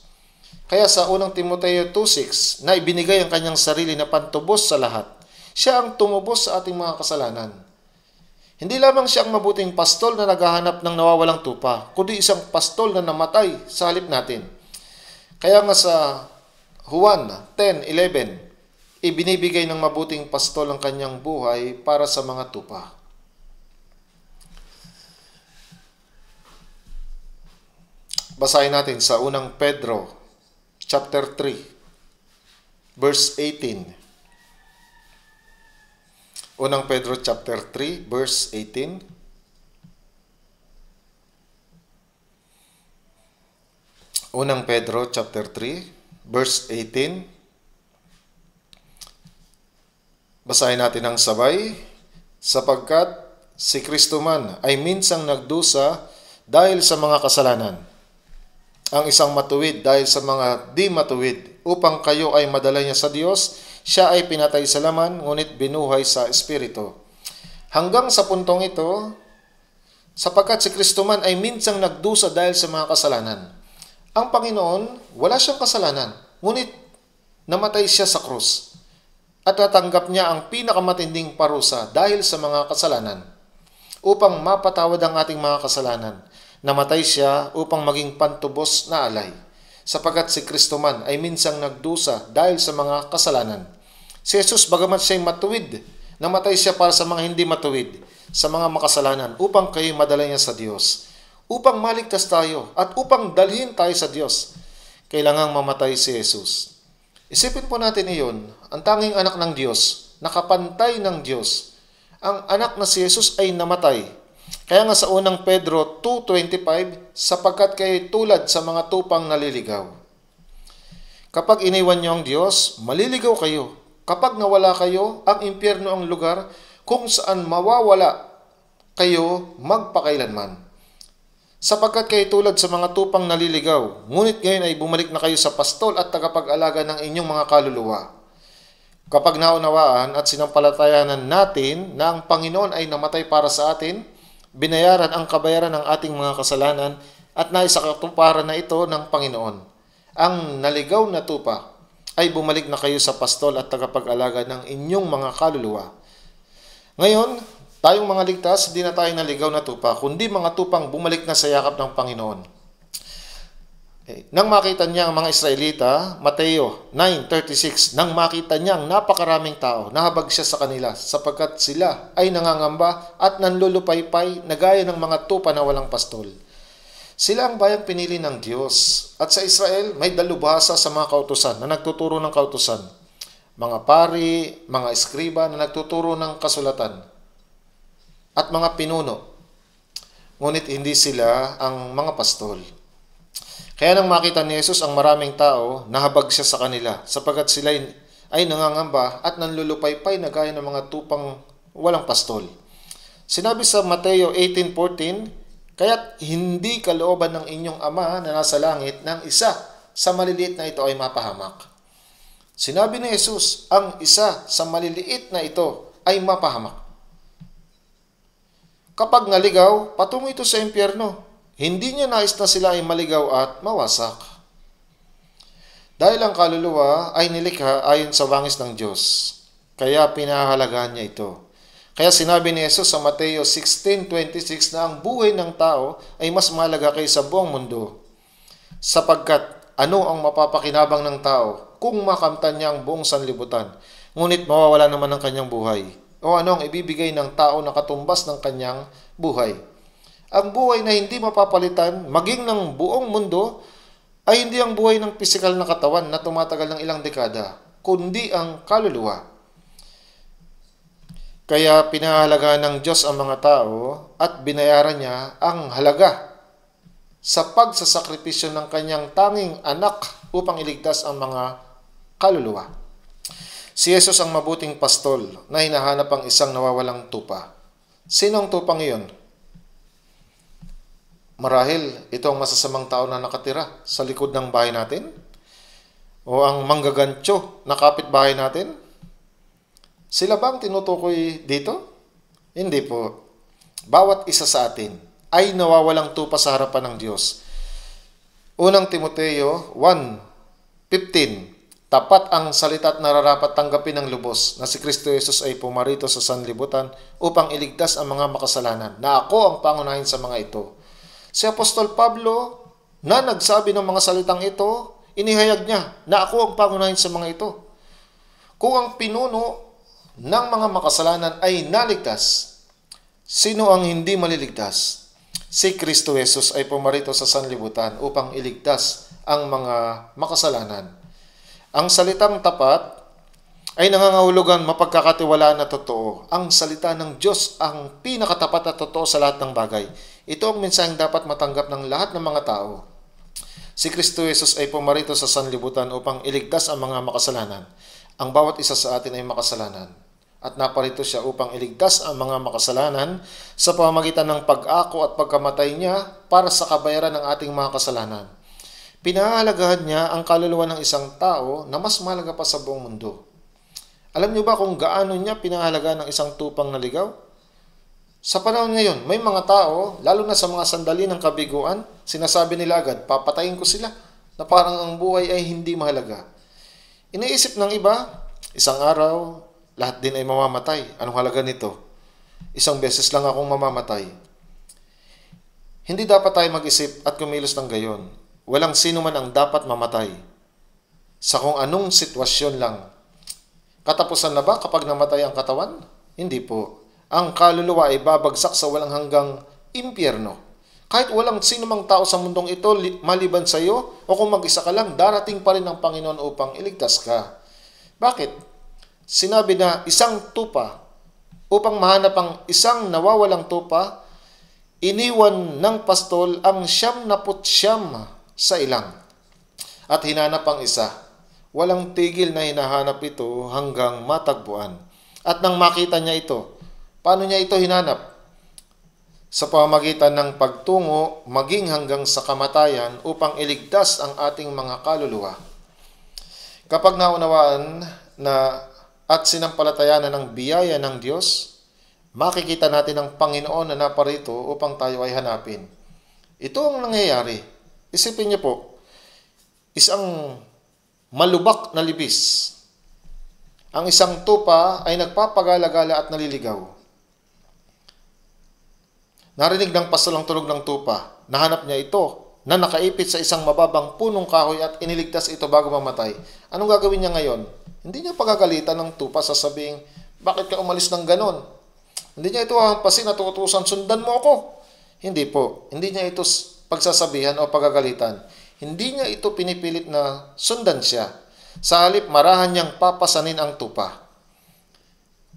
Kaya sa unang Timoteo 2:6, na ibinigay ang kanyang sarili na pantubos sa lahat, siya ang tumubos sa ating mga kasalanan. Hindi lamang siya ang mabuting pastol na naghahanap ng nawawalang tupa, kundi isang pastol na namatay sa halip natin. Kaya nga sa Juan 10:11, ibinibigay ng mabuting pastol ang kanyang buhay para sa mga tupa. Basahin natin sa unang Pedro chapter 3 verse 18. Unang Pedro chapter 3 verse 18. Unang Pedro chapter 3 verse 18. Basahin natin ang sabay. Sapagkat si Kristo man ay minsang nagdusa dahil sa mga kasalanan, ang isang matuwid dahil sa mga di matuwid, upang kayo ay madala niya sa Diyos. Siya ay pinatay sa laman, ngunit binuhay sa Espiritu. Hanggang sa puntong ito, sapagkat si Kristo man ay minsang nagdusa dahil sa mga kasalanan. Ang Panginoon, wala siyang kasalanan, ngunit namatay siya sa krus. at natanggap niya ang pinakamatinding parusa dahil sa mga kasalanan upang mapatawad ang ating mga kasalanan. Namatay siya upang maging pantubos na alay, sapagkat si Kristo man ay minsang nagdusa dahil sa mga kasalanan. Si Jesus, bagamat siya'y matuwid, namatay siya para sa mga hindi matuwid, sa mga makasalanan, upang kayo madala niya sa Diyos, upang maligtas tayo at upang dalhin tayo sa Diyos. Kailangang mamatay si Jesus. Isipin po natin iyon, ang tanging anak ng Diyos, nakapantay ng Diyos, ang anak na si Jesus ay namatay. Kaya nga sa unang Pedro 2:25, sapagkat kayo tulad sa mga tupang naliligaw. Kapag iniwan niyo ang Diyos, maliligaw kayo. Kapag nawala kayo, ang impyerno ang lugar kung saan mawawala kayo magpakailanman. Sapagkat kayo tulad sa mga tupang naliligaw, ngunit ngayon ay bumalik na kayo sa pastol at tagapag-alaga ng inyong mga kaluluwa. Kapag naunawaan at sinampalatayanan natin na ang Panginoon ay namatay para sa atin, binayaran ang kabayaran ng ating mga kasalanan at naisakatuparan na ito ng Panginoon. Ang naligaw na tupa ay bumalik na kayo sa pastol at tagapag-alaga ng inyong mga kaluluwa. Ngayon, tayong mga ligtas, hindi na tayo naligaw na tupa, kundi mga tupang bumalik na sa yakap ng Panginoon. Nang makita niya ang mga Israelita, Mateo 9:36, nang makita niya ang napakaraming tao, nahabag siya sa kanila, sapagkat sila ay nangangamba at nanlulupaypay na gaya ng mga tupa na walang pastol. Sila ang bayang pinili ng Diyos, at sa Israel may dalubhasa sa mga kautusan na nagtuturo ng kautusan, mga pari, mga eskriba na nagtuturo ng kasulatan, at mga pinuno. Ngunit hindi sila ang mga pastol. Kaya nang makita ni Jesus ang maraming tao, nahabag siya sa kanila, sapagkat sila ay nangangamba at nanlulupaypay na gaya ng mga tupang walang pastol. Sinabi sa Mateo 18:14, kaya't hindi kalooban ng inyong Ama na nasa langit ng isa sa maliliit na ito ay mapahamak. Sinabi ni Jesus, ang isa sa maliliit na ito ay mapahamak. Kapag naligaw, patungo ito sa impyerno. Hindi niya nais na sila ay maligaw at mawasak. Dahil ang kaluluwa ay nilikha ayon sa wangis ng Diyos, kaya pinahahalagahan niya ito. Kaya sinabi ni Jesus sa Mateo 16:26 na ang buhay ng tao ay mas mahalaga kaysa buong mundo. Sapagkat ano ang mapapakinabang ng tao kung makamtan niya ang buong sanlibutan, ngunit mawawala naman ang kanyang buhay? O ano ang ibibigay ng tao na katumbas ng kanyang buhay? Ang buhay na hindi mapapalitan, maging ng buong mundo, ay hindi ang buhay ng pisikal na katawan na tumatagal ng ilang dekada, kundi ang kaluluwa. Kaya pinahalagahan ng Diyos ang mga tao at binayaran niya ang halaga sa pagsasakripisyo ng kanyang tanging anak upang iligtas ang mga kaluluwa. Si Jesus ang mabuting pastol na hinahanap ang isang nawawalang tupa. Sino ang tupang iyon? Marahil ito ang masasamang tao na nakatira sa likod ng bahay natin? O ang manggagantyo na kapitbahay natin? Sila ba ang tinutukoy dito? Hindi po. Bawat isa sa atin ay nawawalang tupa sa harapan ng Diyos. Unang Timoteo 1:15, tapat ang salita at nararapat tanggapin ng lubos na si Kristo Jesus ay pumarito sa sanlibutan upang iligtas ang mga makasalanan, na ako ang pangunahin sa mga ito. Si Apostol Pablo na nagsabi ng mga salitang ito, inihayag niya na ako ang pangunahin sa mga ito. Kung ang pinuno ng mga makasalanan ay naligtas, sino ang hindi maliligtas? Si Kristo Jesus ay pumarito sa sanlibutan upang iligtas ang mga makasalanan. Ang salitang tapat ay nangangahulugan mapagkakatiwalaan na totoo. Ang salita ng Diyos ang pinakatapat at totoo sa lahat ng bagay. Ito ang mensaheng dapat matanggap ng lahat ng mga tao. Si Kristo Jesus ay pumarito sa sanlibutan upang iligtas ang mga makasalanan. Ang bawat isa sa atin ay makasalanan. At naparito siya upang iligtas ang mga makasalanan sa pamamagitan ng pag-ako at pagkamatay niya para sa kabayaran ng ating mga kasalanan. Pinahahalagahan niya ang kaluluwa ng isang tao na mas mahalaga pa sa buong mundo. Alam niyo ba kung gaano niya pinahahalagahan ng isang tupang naligaw? Sa panahon ngayon, may mga tao, lalo na sa mga sandali ng kabiguan, sinasabi nila agad, papatayin ko sila, na parang ang buhay ay hindi mahalaga. Iniisip ng iba, Isang araw, lahat din ay mamamatay. Anong halaga nito? Isang beses lang akong mamamatay. Hindi dapat tayo mag-isip at kumilos ng gayon. Walang sino man ang dapat mamatay. Sa kung anong sitwasyon lang. Katapusan na ba kapag namatay ang katawan? Hindi po. Ang kaluluwa ay babagsak sa walang hanggang impyerno. Kahit walang sino mang tao sa mundong ito maliban sa iyo, o kung mag-isa ka lang, darating pa rin ang Panginoon upang iligtas ka. Bakit? Sinabi na isang tupa. Upang mahanap ang isang nawawalang tupa, iniwan ng pastol ang 99 sa ilang. At hinanap ang isa. Walang tigil na hinahanap ito hanggang matagpuan. At nang makita niya ito, paano niya ito hinanap? Sa pamamagitan ng pagtungo maging hanggang sa kamatayan upang iligtas ang ating mga kaluluwa. Kapag naunawaan na at sinampalatayanan ng biyaya ng Diyos, makikita natin ang Panginoon na naparito upang tayo ay hanapin. Ito ang nangyayari. Isipin niyo po, isang malubak na libis. Ang isang tupa ay nagpapagala-gala at naliligaw. Narinig ng pastol ang tunog ng tupa. Nahanap niya ito na nakaipit sa isang mababang punong kahoy at iniligtas ito bago mamatay. Anong gagawin niya ngayon? Hindi niya pagagalitan ng tupa, sasabing, bakit ka umalis ng ganon? Hindi niya ito hahampasin at utusan, sundan mo ako. Hindi po. Hindi niya ito pagsasabihan o pagagalitan. Hindi niya ito pinipilit na sundan siya. Sa halip, marahan niyang papasanin ang tupa.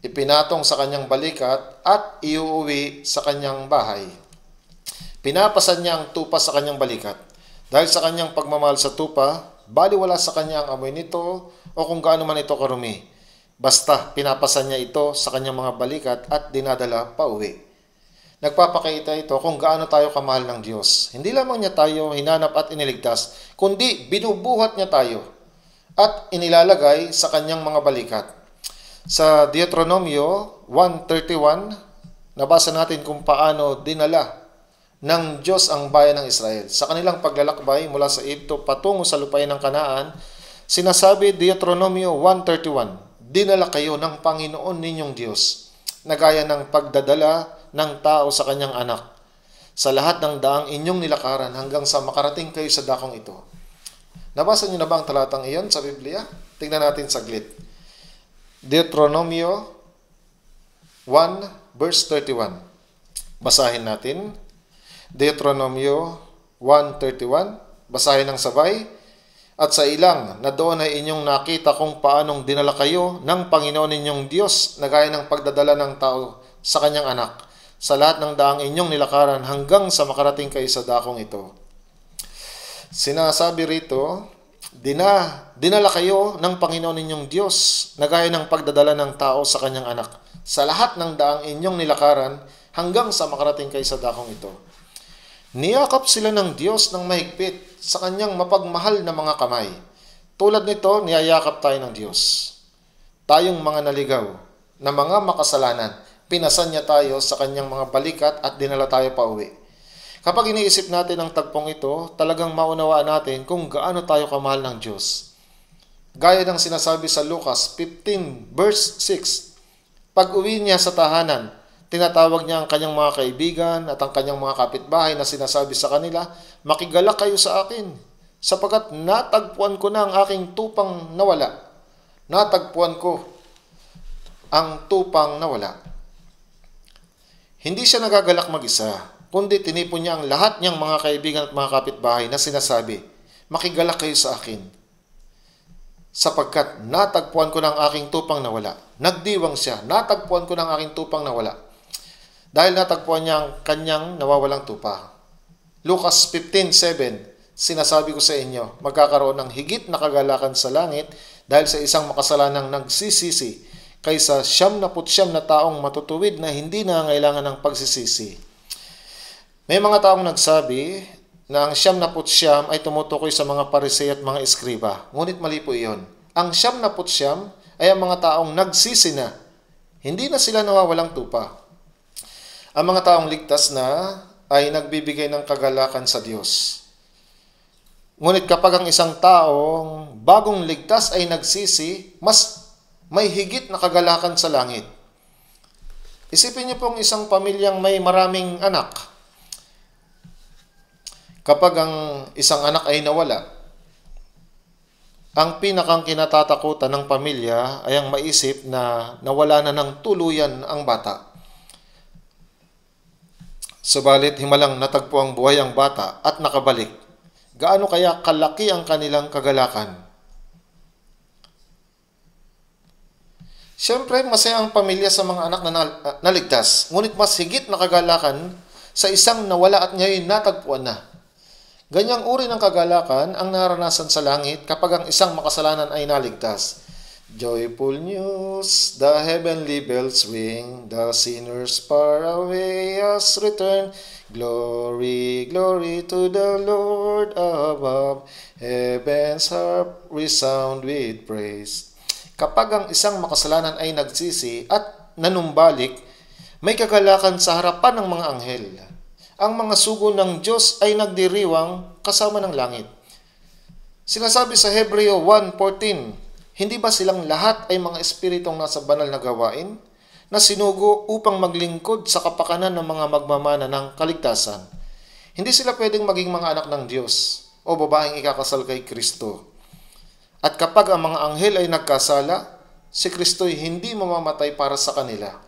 Ipinatong sa kanyang balikat at iuuwi sa kanyang bahay. Pinapasan niya ang tupa sa kanyang balikat. Dahil sa kanyang pagmamahal sa tupa, baliwala sa kanya ang amoy nito o kung gaano man ito karumi. Basta pinapasan niya ito sa kanyang mga balikat at dinadala pa uwi. Nagpapakita ito kung gaano tayo kamahal ng Diyos. Hindi lamang niya tayo hinanap at iniligtas, kundi binubuhat niya tayo at inilalagay sa kanyang mga balikat. Sa Deuteronomio 1:31, nabasa natin kung paano dinala ng Diyos ang bayan ng Israel. Sa kanilang paglalakbay mula sa Egypto patungo sa lupain ng Kanaan, sinasabi Deuteronomio 1:31, dinala kayo ng Panginoon ninyong Diyos, na gaya ng pagdadala ng tao sa kanyang anak, sa lahat ng daang inyong nilakaran hanggang sa makarating kayo sa dakong ito. Nabasa niyo na ba ang talatang iyon sa Biblia? Tingnan natin saglit. Deuteronomio 1:31. Basahin natin. Deuteronomio 1:31. Basahin ng sabay. At sa ilang na doon ay inyong nakita kung paanong dinala kayo ng Panginoon ninyong Diyos na gaya ng pagdadala ng tao sa kanyang anak, sa lahat ng daang inyong nilakaran hanggang sa makarating kayo sa dakong ito. Sinasabi rito, dinala kayo ng Panginoon ninyong Diyos na gaya ng pagdadala ng tao sa kanyang anak, sa lahat ng daang inyong nilakaran hanggang sa makarating kayo sa dakong ito. Niyakap sila ng Diyos ng mahigpit sa kanyang mapagmahal na mga kamay. Tulad nito, niyayakap tayo ng Diyos. Tayong mga naligaw na mga makasalanan, pinasan niya tayo sa kanyang mga balikat at dinala tayo pa uwi. Kapag iniisip natin ang tagpong ito, talagang maunawaan natin kung gaano tayo kamahal ng Diyos. Gaya ng sinasabi sa Lucas 15 verse 6, pag-uwi niya sa tahanan, tinatawag niya ang kanyang mga kaibigan at ang kanyang mga kapitbahay na sinasabi sa kanila, makigalak kayo sa akin, sapagkat natagpuan ko na ang aking tupang nawala. Natagpuan ko ang tupang nawala. Hindi siya nagagalak mag-isa, kundi tinipon niya ang lahat niyang mga kaibigan at mga kapitbahay na sinasabi, makigalak kayo sa akin, sapagkat natagpuan ko na ang aking tupang nawala. Nagdiwang siya, natagpuan ko na ang aking tupang nawala. Dahil natagpuan niya ang kanyang nawawalang tupa. Lucas 15:7, sinasabi ko sa inyo, magkakaroon ng higit na kagalakan sa langit dahil sa isang makasalanang nagsisisi kaysa 99 na taong matutuwid na hindi nangangailangan ng pagsisisi. May mga taong nagsabi na ang 99 ay tumutukoy sa mga Pariseo at mga eskriba. Ngunit mali po iyon. Ang 99 ay ang mga taong nagsisi na. Hindi na sila nawawalang tupa. Ang mga taong ligtas na ay nagbibigay ng kagalakan sa Diyos. Ngunit kapag ang isang taong bagong ligtas ay nagsisi, mas may higit na kagalakan sa langit. Isipin niyo pong isang pamilyang may maraming anak. Kapag ang isang anak ay nawala, ang pinakang kinatatakutan ng pamilya ay ang maisip na nawala na ng tuluyan ang bata. Subalit himalang natagpo ang buhay ang bata at nakabalik. Gaano kaya kalaki ang kanilang kagalakan? Siyempre, masaya ang pamilya sa mga anak na naligtas, ngunit mas higit na kagalakan sa isang nawala at ngayon natagpuan na. Ganyang uri ng kagalakan ang naranasan sa langit kapag ang isang makasalanan ay naligtas. Joyful news, the heavenly bells ring, the sinners far away has returned. Glory, glory to the Lord above, heaven's harp resound with praise. Kapag ang isang makasalanan ay nagsisi at nanumbalik, may kagalakan sa harapan ng mga anghel. Ang mga sugo ng Diyos ay nagdiriwang kasama ng langit. Sinasabi sa Hebreo 1:14, hindi ba silang lahat ay mga espiritong nasa banal na gawain na sinugo upang maglingkod sa kapakanan ng mga magmamana ng kaligtasan? Hindi sila pwedeng maging mga anak ng Diyos o babaeng ikakasal kay Kristo. At kapag ang mga anghel ay nagkasala, si Kristo'y hindi mamamatay para sa kanila.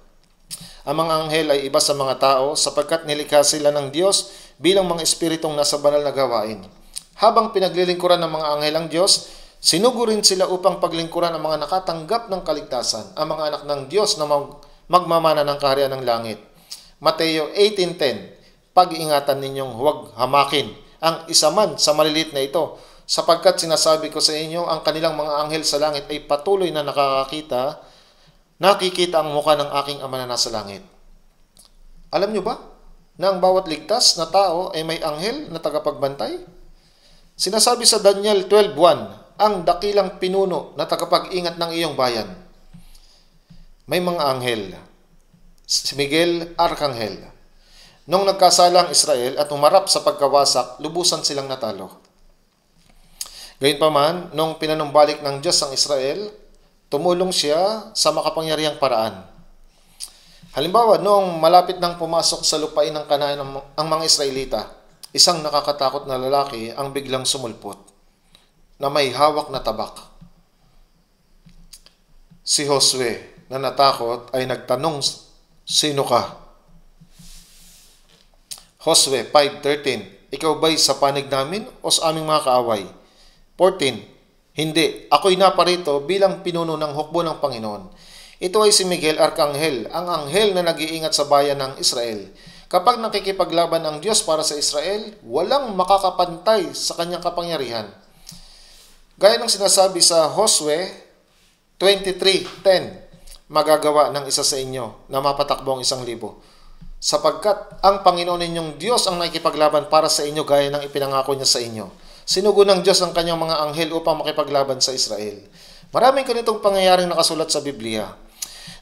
Ang mga anghel ay iba sa mga tao sapagkat nilikha sila ng Diyos bilang mga espiritong nasa banal na gawain. Habang pinaglilingkuran ng mga anghel ang Diyos, sinugo rin sila upang paglingkuran ang mga nakatanggap ng kaligtasan, ang mga anak ng Diyos na magmamana ng kaharian ng langit. Mateo 18:10, pag-ingatan ninyong huwag hamakin ang isa man sa maliliit na ito, sapagkat sinasabi ko sa inyo, ang kanilang mga anghel sa langit ay patuloy na nakikita ang mukha ng aking Ama na nasa langit. Alam nyo ba na ang bawat ligtas na tao ay may anghel na tagapagbantay? Sinasabi sa Daniel 12:1, ang dakilang pinuno na tagapag-ingat ng iyong bayan. May mga anghel. Si Miguel, Arkanghel. Nung nagkasala ang Israel at umarap sa pagkawasak, lubusan silang natalo. Gayunpaman, nung pinanumbalik ng Diyos ang Israel, tumulong siya sa makapangyarihang paraan. Halimbawa, noong malapit nang pumasok sa lupain ng Kanaan ang mga Israelita, isang nakakatakot na lalaki ang biglang sumulpot na may hawak na tabak. Si Josue, na natakot, ay nagtanong, sino ka? Josue 5:13, ikaw ba'y sa panig namin o sa aming mga kaaway? 14, hindi, ako'y naparito bilang pinuno ng hukbo ng Panginoon. Ito ay si Miguel Arkanghel, ang anghel na nag-iingat sa bayan ng Israel. Kapag nakikipaglaban ang Diyos para sa Israel, walang makakapantay sa kanyang kapangyarihan. Gaya ng sinasabi sa Josue 23:10, magagawa ng isa sa inyo na mapatakbo ang 1,000. Sapagkat ang Panginoon ninyong Diyos ang nakikipaglaban para sa inyo gaya ng ipinangako niya sa inyo. Sinugo ng Diyos ang kanyang mga anghel upang makipaglaban sa Israel. Maraming ganitong pangyayaring nakasulat sa Biblia.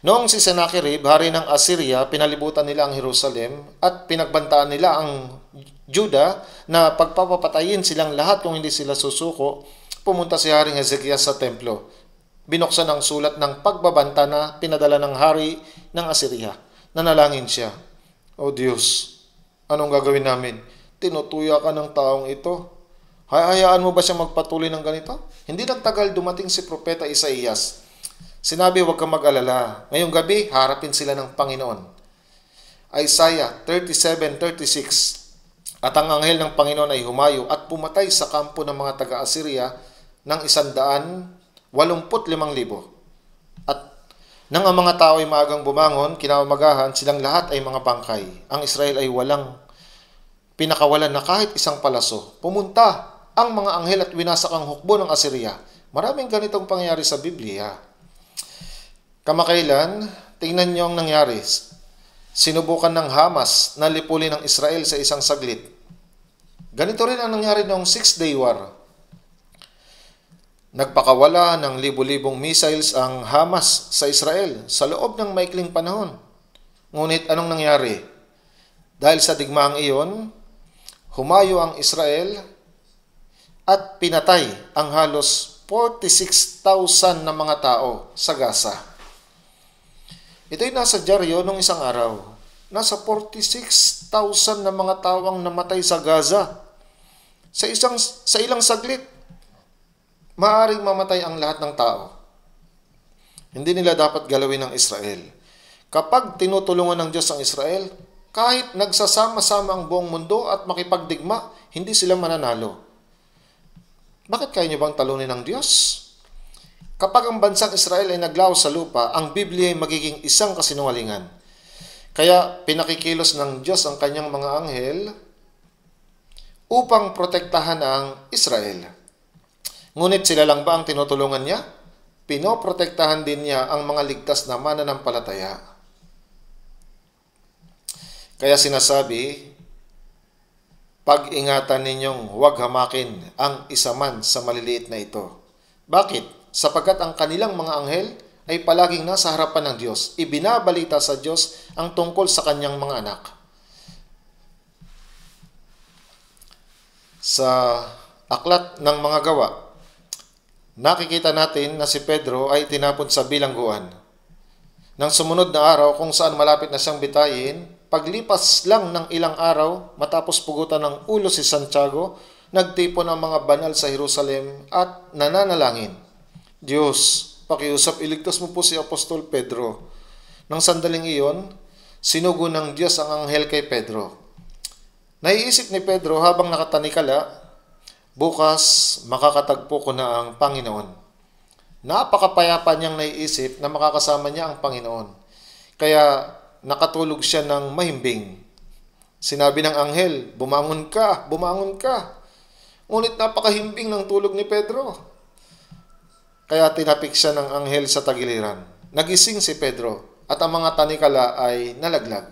Noong si Sennacherib, hari ng Assyria, pinalibutan nila ang Jerusalem at pinagbantaan nila ang Juda na pagpapatayin silang lahat kung hindi sila susuko. Pumunta si Haring Hezekias sa templo. Binuksan ang sulat ng pagbabanta na pinadala ng hari ng Assyria. Nanalangin siya, O Diyos, anong gagawin namin? Tinutuya ka ng taong ito. Hayaan mo ba siya magpatuloy ng ganito? Hindi nagtagal dumating si Propeta Isaías. Sinabi, huwag kang mag-alala. Ngayong gabi, harapin sila ng Panginoon. Isaiah 37:36, at ang anghel ng Panginoon ay humayo at pumatay sa kampo ng mga taga-Assyria ng 185,000. At nang ang mga tao ay maagang bumangon, kinaumagahan, silang lahat ay mga bangkay. Ang Israel ay pinakawalan na kahit isang palaso. Pumunta ang mga anghel at winasak ang hukbo ng Assyria. Maraming ganitong pangyayari sa Biblia. Kamakailan, tingnan niyo ang nangyari. Sinubukan ng Hamas na lipulin ng Israel sa isang saglit. Ganito rin ang nangyari noong 6-day war. Nagpakawala ng libu-libong missiles ang Hamas sa Israel sa loob ng maikling panahon. Ngunit anong nangyari? Dahil sa digmaang iyon, humayo ang Israel at pinatay ang halos 46,000 na mga tao sa Gaza. Ito'y nasa dyaryo nung isang araw. Nasa 46,000 na mga tao ang namatay sa Gaza. Sa ilang saglit, maaaring mamatay ang lahat ng tao. Hindi nila dapat galawin ng Israel. Kapag tinutulungan ng Diyos ang Israel, kahit nagsasama-sama ang buong mundo at makipagdigma, hindi sila mananalo. Bakit kaya niyo bang talunin ng Diyos? Kapag ang bansang Israel ay naglaho sa lupa, ang Biblia ay magiging isang kasinungalingan. Kaya pinakikilos ng Diyos ang kanyang mga anghel upang protektahan ang Israel. Ngunit sila lang ba ang tinutulungan niya? Pinoprotektahan din niya ang mga ligtas na mananampalataya. Kaya sinasabi, pag-ingatan ninyong huwag hamakin ang isa man sa maliliit na ito. Bakit? Sapagkat ang kanilang mga anghel ay palaging nasa harapan ng Diyos. Ibinabalita sa Diyos ang tungkol sa kanyang mga anak. Sa aklat ng mga gawa, nakikita natin na si Pedro ay tinapon sa bilangguan. Nang sumunod na araw kung saan malapit na siyang bitayin, paglipas lang ng ilang araw matapos pugutan ng ulo si Santiago, nagtipon ang mga banal sa Jerusalem at nananalangin. Diyos, pakiusap iligtas mo po si Apostol Pedro. Nang sandaling iyon, sinugo ng Diyos ang anghel kay Pedro. Naiisip ni Pedro habang nakatanikala, bukas makakatagpo ko na ang Panginoon. Napakapayapa niyang naiisip na makakasama niya ang Panginoon. Kaya nakatulog siya ng mahimbing. Sinabi ng anghel, bumangon ka, bumangon ka. Ngunit napakahimbing ng tulog ni Pedro. Kaya tinapik siya ng anghel sa tagiliran. Nagising si Pedro at ang mga tanikala ay nalaglag.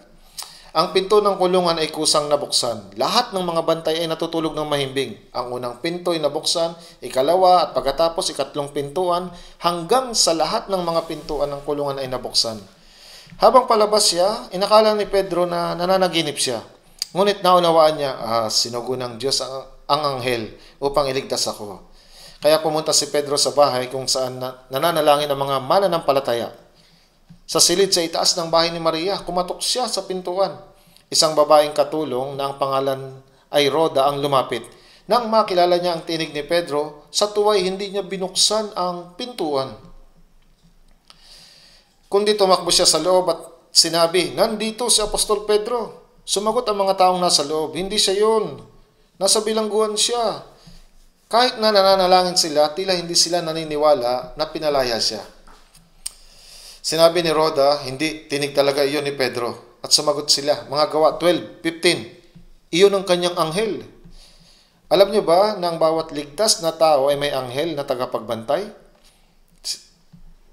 Ang pinto ng kulungan ay kusang nabuksan. Lahat ng mga bantay ay natutulog ng mahimbing. Ang unang pinto ay nabuksan, ikalawa at pagkatapos ikatlong pintuan, hanggang sa lahat ng mga pintuan ng kulungan ay nabuksan. Habang palabas siya, inakala ni Pedro na nananaginip siya. Ngunit naunawaan niya, sinugo ng Diyos ang anghel upang iligtas ako. Kaya pumunta si Pedro sa bahay kung saan nananalangin ang mga mananampalataya. Sa silid sa itaas ng bahay ni Maria, kumatok siya sa pintuan. Isang babaeng katulong na ang pangalan ay Rhoda ang lumapit. Nang makilala niya ang tinig ni Pedro, sa tuway hindi niya binuksan ang pintuan. Kundi tumakbo siya sa loob at sinabi, nandito si Apostol Pedro. Sumagot ang mga taong nasa loob, hindi siya yun. Nasa bilangguan siya. Kahit na nananalangin sila, tila hindi sila naniniwala na pinalaya siya. Sinabi ni Rhoda, hindi, tinig talaga iyon ni Pedro. At sumagot sila, mga Gawa 12:15, iyon ang kanyang anghel. Alam niyo ba na ang bawat ligtas na tao ay may anghel na tagapagbantay?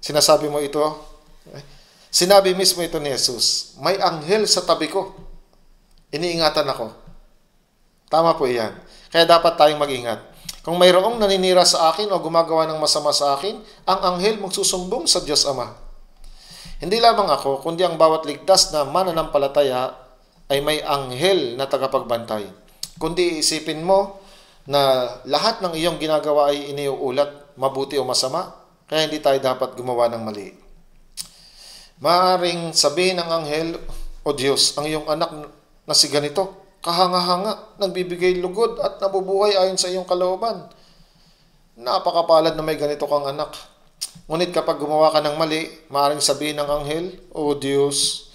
Sinasabi mo ito? Sinabi mismo ito ni Jesus, may anghel sa tabi ko. Iniingatan ako. Tama po iyan. Kaya dapat tayong mag-ingat. Kung mayroong naninira sa akin o gumagawa ng masama sa akin, ang anghel magsusumbong sa Diyos Ama. Hindi lamang ako, kundi ang bawat ligtas na mananampalataya ay may anghel na tagapagbantay. Kundi isipin mo na lahat ng iyong ginagawa ay iniuulat, mabuti o masama, kaya hindi tayo dapat gumawa ng mali. Maaaring sabihin ng anghel, o Diyos, ang iyong anak na si ganito, kahanga-hanga, nagbibigay lugod at nabubuhay ayon sa iyong kalooban. Napakapalad na may ganito kang anak. Ngunit kapag gumawa ka ng mali, maaaring sabihin ng anghel, O Diyos,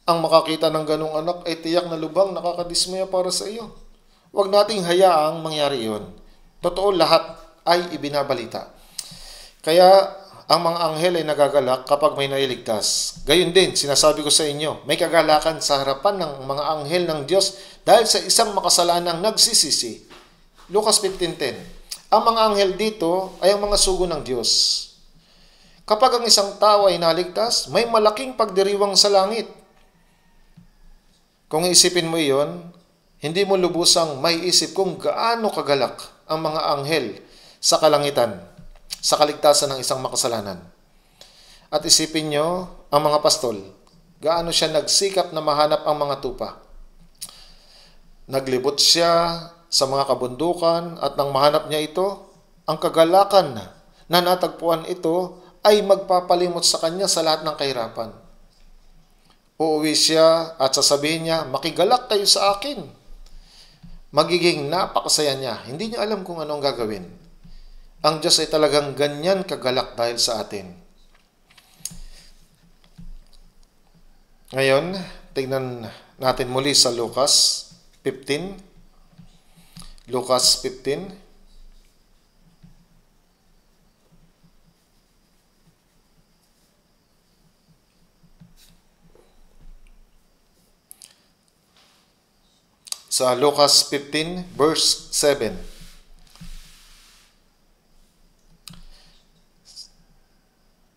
ang makakita ng ganong anak ay tiyak na lubang nakakadismaya para sa iyo. Huwag nating hayaang mangyari iyon. Totoo, lahat ay ibinabalita. Kaya ang mga anghel ay nagagalak kapag may nailigtas. Gayun din, sinasabi ko sa inyo, may kagalakan sa harapan ng mga anghel ng Diyos dahil sa isang makasalanang nagsisisi. Lucas 15:10. Ang mga anghel dito ay ang mga sugo ng Diyos. Kapag ang isang tao ay naligtas, may malaking pagdiriwang sa langit. Kung isipin mo iyon, hindi mo lubusang may isip kung gaano kagalak ang mga anghel sa kalangitan, sa kaligtasan ng isang makasalanan. At isipin nyo, ang mga pastol, gaano siya nagsikap na mahanap ang mga tupa. Naglibot siya sa mga kabundukan at nang mahanap niya ito, ang kagalakan na natagpuan ito ay magpapalimot sa kanya sa lahat ng kahirapan. Uuwi siya at sasabihin niya, makigalak kayo sa akin. Magiging napakasaya niya. Hindi niya alam kung anong gagawin. Ang Diyos ay talagang ganyan kagalak dahil sa atin. Ngayon, tignan natin muli sa Lucas 15. Lucas 15. Sa Lucas 15, verse 7.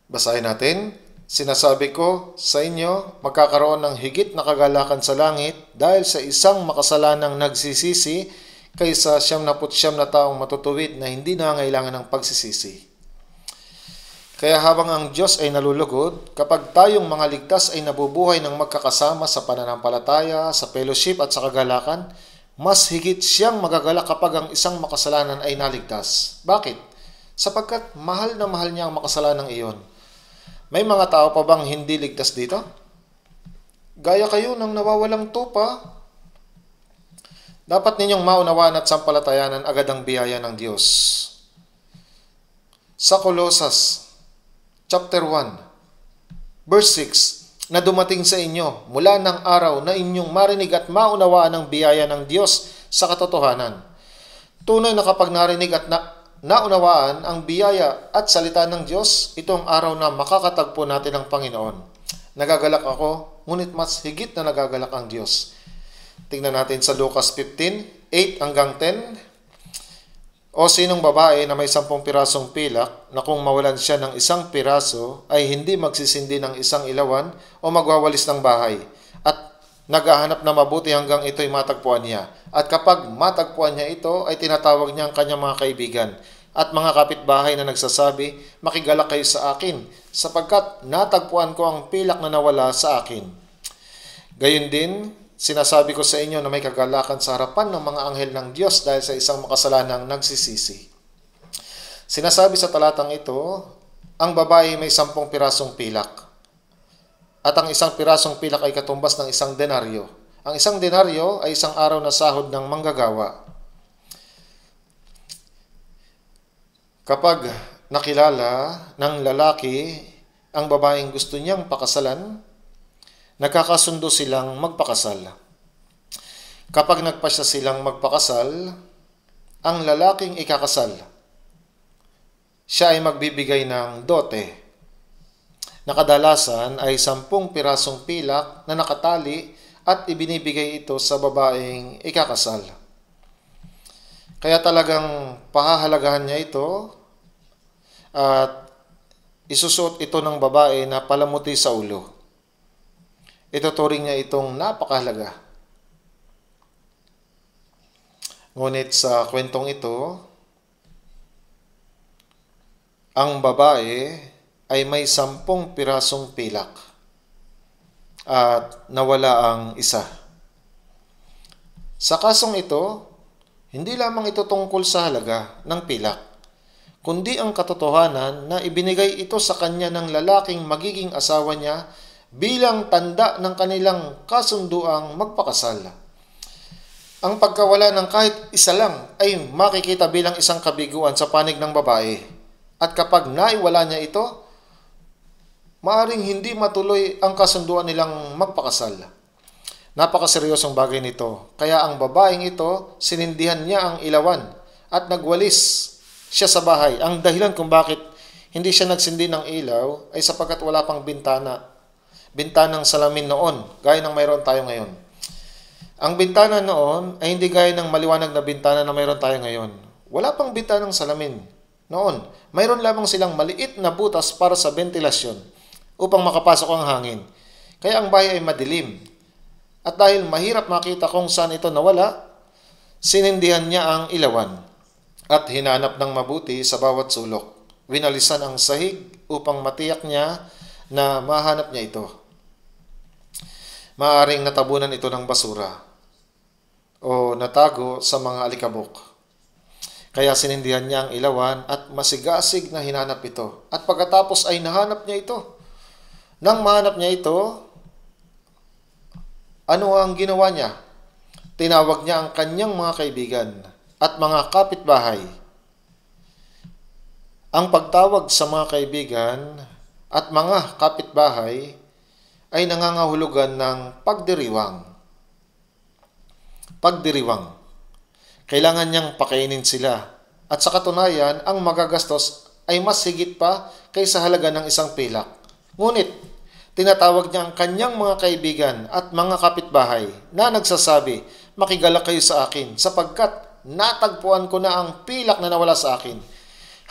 Basahin natin. Sinasabi ko sa inyo, magkakaroon ng higit na kagalakan sa langit dahil sa isang makasalanang nagsisisi kaysa 99 na taong matutuwid na hindi nangangailangan ng pagsisisi. Kaya habang ang Diyos ay nalulugod, kapag tayong mga ligtas ay nabubuhay ng magkakasama sa pananampalataya, sa fellowship at sa kagalakan, mas higit siyang magagalak kapag ang isang makasalanan ay naligtas. Bakit? Sapagkat mahal na mahal niya ang makasalanang iyon. May mga tao pa bang hindi ligtas dito? Gaya kayo ng nawawalang tupa. Dapat ninyong maunawaan at sampalatayanan agad ang biyaya ng Diyos. Sa Colosas Chapter 1, verse 6, na dumating sa inyo mula ng araw na inyong marinig at maunawaan ang biyaya ng Diyos sa katotohanan. Tunay na kapag narinig at naunawaan ang biyaya at salita ng Diyos, itong araw na makakatagpo natin ang Panginoon. Nagagalak ako, ngunit mas higit na nagagalak ang Diyos. Tingnan natin sa Lucas 15, 8 hanggang 10. O sinong babae na may 10 pirasong pilak na kung mawalan siya ng 1 piraso ay hindi magsisindi ng 1 ilawan o magwawalis ng bahay at naghahanap na mabuti hanggang ito'y matagpuan niya. At kapag matagpuan niya ito ay tinatawag niya ang kanyang mga kaibigan at mga kapitbahay na nagsasabi, makigalak kayo sa akin sapagkat natagpuan ko ang pilak na nawala sa akin. Gayon din, sinasabi ko sa inyo na may kagalakan sa harapan ng mga anghel ng Diyos dahil sa isang makasalanang nagsisisi. Sinasabi sa talatang ito, ang babae may 10 pirasong pilak. At ang 1 pirasong pilak ay katumbas ng 1 denaryo. Ang 1 denaryo ay 1 araw na sahod ng manggagawa. Kapag nakilala ng lalaki ang babaeng gusto niyang pakasalan, nagkakasundo silang magpakasal. Kapag nagpasya silang magpakasal, ang lalaking ikakasal, siya ay magbibigay ng dote. Nakadalasan ay 10 pirasong pilak na nakatali at ibinibigay ito sa babaeng ikakasal. Kaya talagang pahahalagahan niya ito at isusuot ito ng babae na palamuti sa ulo. Ituturing niya itong napakahalaga. Ngunit sa kwentong ito, ang babae ay may 10 pirasong pilak at nawala ang isa. Sa kasong ito, hindi lamang ito tungkol sa halaga ng pilak, kundi ang katotohanan na ibinigay ito sa kanya ng lalaking magiging asawa niya bilang tanda ng kanilang kasunduang magpakasal. Ang pagkawala ng kahit isa lang ay makikita bilang isang kabiguan sa panig ng babae. At kapag naiwala niya ito, maaring hindi matuloy ang kasunduan nilang magpakasal. Napakaseryosong bagay nito. Kaya ang babaeng ito, sinindihan niya ang ilawan at nagwalis siya sa bahay. Ang dahilan kung bakit hindi siya nagsindi ng ilaw ay sapagkat wala pang bintanang salamin noon, gaya ng mayroon tayo ngayon. Ang bintana noon ay hindi gaya ng maliwanag na bintana na mayroon tayo ngayon. Wala pang bintanang salamin noon. Mayroon lamang silang maliit na butas para sa ventilasyon upang makapasok ang hangin. Kaya ang bahay ay madilim. At dahil mahirap makita kung saan ito nawala, sinindihan niya ang ilawan at hinanap ng mabuti sa bawat sulok. Winalisan ang sahig upang matiyak niya na mahanap niya ito. Maaring natabunan ito ng basura o natago sa mga alikabok. Kaya sinindihan niya ang ilawan at masigasig na hinanap ito. At pagkatapos ay nahanap niya ito. Nang mahanap niya ito, ano ang ginawa niya? Tinawag niya ang kanyang mga kaibigan at mga kapitbahay. Ang pagtawag sa mga kaibigan at mga kapitbahay ay nangangahulugan ng pagdiriwang. Pagdiriwang. Kailangan niyang pakainin sila. At sa katunayan, ang magagastos ay mas higit pa kaysa halaga ng isang pilak. Ngunit, tinatawag niya ang kanyang mga kaibigan at mga kapitbahay na nagsasabi, "Makigalak kayo sa akin sapagkat natagpuan ko na ang pilak na nawala sa akin."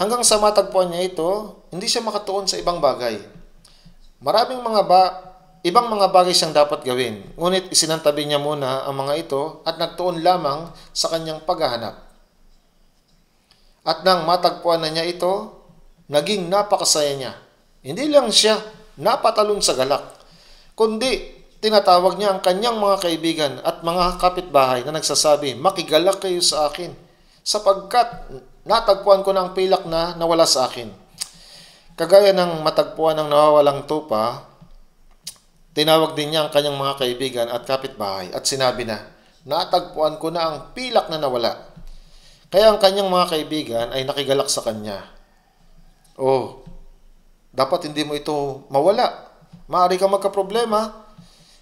Hanggang sa matagpuan niya ito, hindi siya makatuon sa ibang bagay. Maraming ibang mga bagay siyang dapat gawin, ngunit isinantabi niya muna ang mga ito at nagtuon lamang sa kanyang paghahanap. At nang matagpuan na niya ito, naging napakasaya niya. Hindi lang siya napatalon sa galak, kundi tinatawag niya ang kanyang mga kaibigan at mga kapitbahay na nagsasabi, "Makigalak kayo sa akin, sapagkat natagpuan ko ng pilak na nawala sa akin." Kagaya ng matagpuan ng nawawalang tupa, tinawag din niya ang kanyang mga kaibigan at kapitbahay at sinabi na, "Natagpuan ko na ang pilak na nawala." Kaya ang kanyang mga kaibigan ay nakigalak sa kanya. "Oh, dapat hindi mo ito mawala. Maaari kang magkaproblema."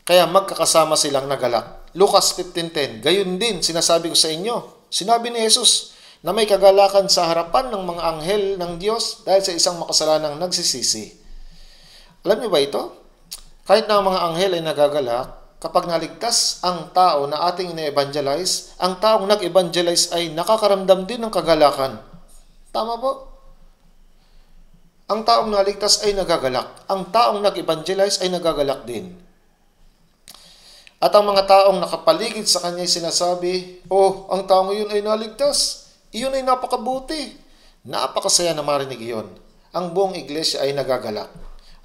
Kaya magkakasama silang nagalak. Lucas 15:10, "Gayon din sinasabi ko sa inyo," sinabi ni Jesus, "na may kagalakan sa harapan ng mga anghel ng Diyos dahil sa isang makasalanang nagsisisi." Alam niyo ba ito? Kahit na ang mga anghel ay nagagalak, kapag naligtas ang tao na ating ina-evangelize, ang taong nag-evangelize ay nakakaramdam din ng kagalakan. Tama po? Ang taong naligtas ay nagagalak. Ang taong nag-evangelize ay nagagalak din. At ang mga taong nakapaligid sa kanya ay sinasabi, "Oh, ang taong iyon ay naligtas. Iyon ay napakabuti." Napakasaya na marinig iyon. Ang buong iglesia ay nagagalak.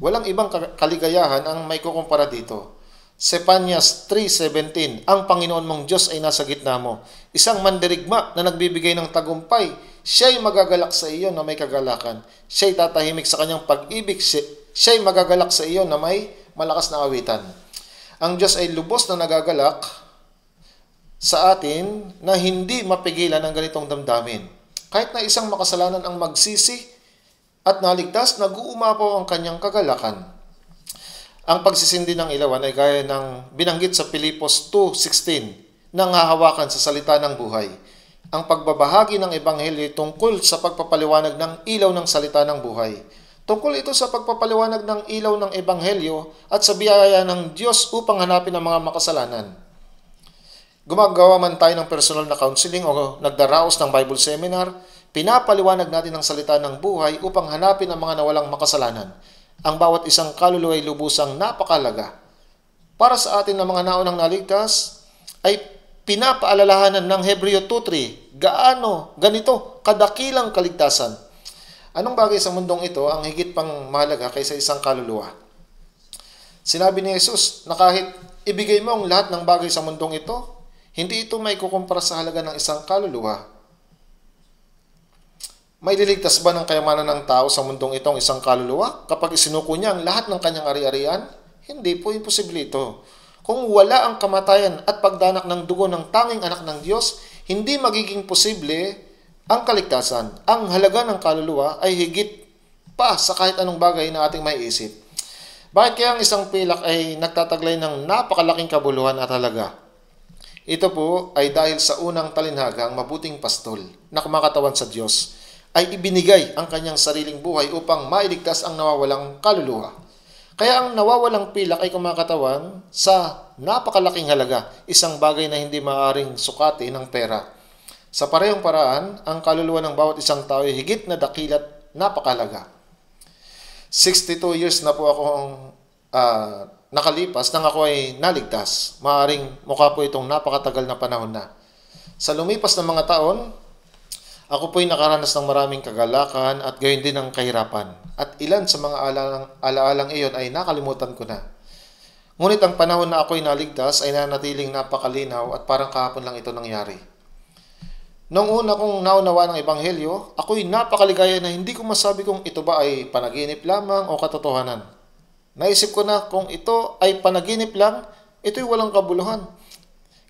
Walang ibang kaligayahan ang may kukumpara dito. Zephaniah 3:17, "Ang Panginoon mong Diyos ay nasa gitna mo. Isang mandirigma na nagbibigay ng tagumpay. Siya'y magagalak sa iyo na may kagalakan. Siya'y tatahimik sa kanyang pag-ibig. Siya'y magagalak sa iyo na may malakas na awitan." Ang Diyos ay lubos na nagagalak sa atin na hindi mapigilan ang ganitong damdamin. Kahit na isang makasalanan ang magsisi at naligtas, nag-uumapaw ang kanyang kagalakan. Ang pagsisindi ng ilawan ay gaya ng binanggit sa Pilipos 2:16, nanghahawakan sa salita ng buhay. Ang pagbabahagi ng ebanghelyo tungkol sa pagpapaliwanag ng ilaw ng salita ng buhay. Tungkol ito sa pagpapaliwanag ng ilaw ng ebanghelyo at sa biyaya ng Diyos upang hanapin ang mga makasalanan. Gumagawa man tayo ng personal na counseling o nagdaraos ng Bible seminar, pinapaliwanag natin ang salita ng buhay upang hanapin ang mga nawalang makasalanan. Ang bawat isang kaluluwa ay lubusang napakalaga. Para sa atin na mga naunang naligtas, ay pinapaalalahanan ng Hebreo 2:3, ganito kadakilang kaligtasan. Anong bagay sa mundong ito ang higit pang mahalaga kaysa isang kaluluwa? Sinabi ni Jesus na kahit ibigay mo ang lahat ng bagay sa mundong ito, hindi ito may kukumpara sa halaga ng isang kaluluwa. May liligtas ba ng kayamanan ng tao sa mundong itong isang kaluluwa kapag isinuko niya ang lahat ng kanyang ari-arian? Hindi po, imposible ito. Kung wala ang kamatayan at pagdanak ng dugo ng tanging anak ng Diyos, hindi magiging posible ang kaligtasan. Ang halaga ng kaluluwa ay higit pa sa kahit anong bagay na ating maiisip. Bakit kaya ang isang pilak ay nagtataglay ng napakalaking kabuluhan at halaga? Ito po ay dahil sa unang talinhagang mabuting pastol na kumakatawan sa Diyos ay ibinigay ang kanyang sariling buhay upang mailigtas ang nawawalang kaluluwa. Kaya ang nawawalang pilak ay kumakatawan sa napakalaking halaga, isang bagay na hindi maaaring sukati ng pera. Sa parehong paraan, ang kaluluwa ng bawat isang tao ay higit na dakilat napakalaga. 62 years na po akong nakalipas nang ako ay naligtas. Maaaring mukha po itong napakatagal na panahon na. Sa lumipas na mga taon, ako po'y nakaranas ng maraming kagalakan at gayon din ng kahirapan. At ilan sa mga alaalang iyon ay nakalimutan ko na. Ngunit ang panahon na ako'y naligtas ay nanatiling napakalinaw at parang kahapon lang ito nangyari. Noong una kong naunawa ng Ebanghelyo, ako'y napakaligaya na hindi ko masabi kung ito ba ay panaginip lamang o katotohanan. Naisip ko na kung ito ay panaginip lang, ito'y walang kabuluhan.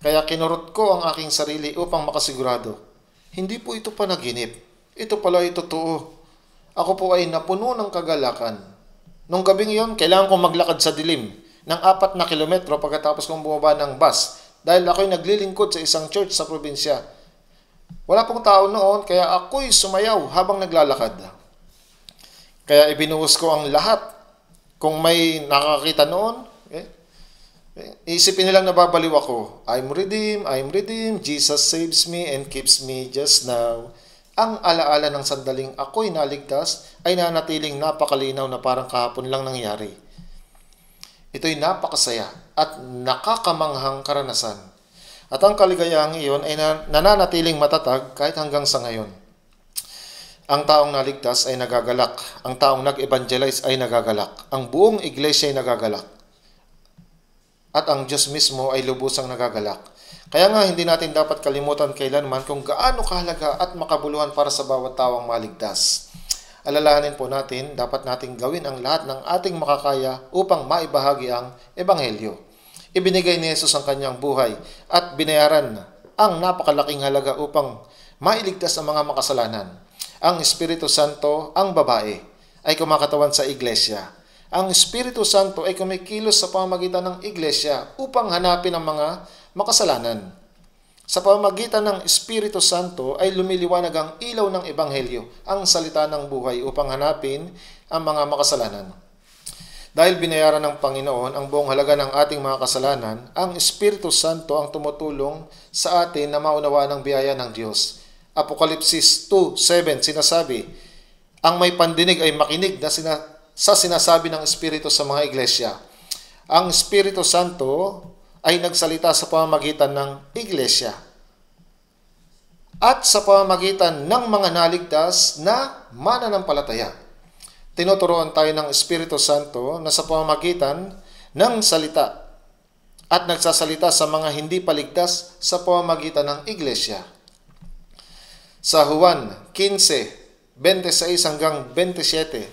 Kaya kinurot ko ang aking sarili upang makasigurado. Hindi po ito panaginip. Ito pala ay totoo. Ako po ay napuno ng kagalakan. Nung gabing iyon, kailangan kong maglakad sa dilim ng 4 na kilometro pagkatapos kong bumaba ng bus dahil ako'y naglilingkod sa isang church sa probinsya. Wala pong tao noon kaya ako'y sumayaw habang naglalakad. Kaya ibinuhos ko ang lahat. Kung may nakakita noon, isipin nilang nababaliw ako. I'm redeemed, Jesus saves me and keeps me just now. Ang alaala ng sandaling ako'y naligtas ay nanatiling napakalinaw na parang kahapon lang nangyari. Ito'y napakasaya at nakakamanghang karanasan. At ang kaligayahang iyon ay nananatiling matatag kahit hanggang sa ngayon. Ang taong naligtas ay nagagalak. Ang taong nag-evangelize ay nagagalak. Ang buong iglesia ay nagagalak. At ang Diyos mismo ay lubusang nagagalak. Kaya nga hindi natin dapat kalimutan kailanman kung gaano kahalaga at makabuluhan para sa bawat taong maligtas. Alalahanin po natin, dapat nating gawin ang lahat ng ating makakaya upang maibahagi ang Ebanghelyo. Ibinigay ni Jesus ang kanyang buhay at binayaran ang napakalaking halaga upang mailigtas ang mga makasalanan. Ang Espiritu Santo, ang babae, ay kumakatawan sa iglesia. Ang Espiritu Santo ay kumikilos sa pamamagitan ng iglesia upang hanapin ang mga makasalanan. Sa pamamagitan ng Espiritu Santo ay lumiliwanag ang ilaw ng Ebanghelyo, ang salita ng buhay upang hanapin ang mga makasalanan. Dahil binayaran ng Panginoon ang buong halaga ng ating mga kasalanan, ang Espiritu Santo ang tumutulong sa atin na maunawaan ang biyaya ng Diyos. Apokalipsis 2:7 sinasabi, ang may pandinig ay makinig na sa sinasabi ng Espiritu sa mga iglesia. Ang Espiritu Santo ay nagsalita sa pamamagitan ng iglesia at sa pamamagitan ng mga naligtas na mananampalataya. Tinuturuan tayo ng Espiritu Santo na sa pamamagitan ng salita at nagsasalita sa mga hindi paligtas sa pamamagitan ng iglesia. Sa Juan 15:26 hanggang 27,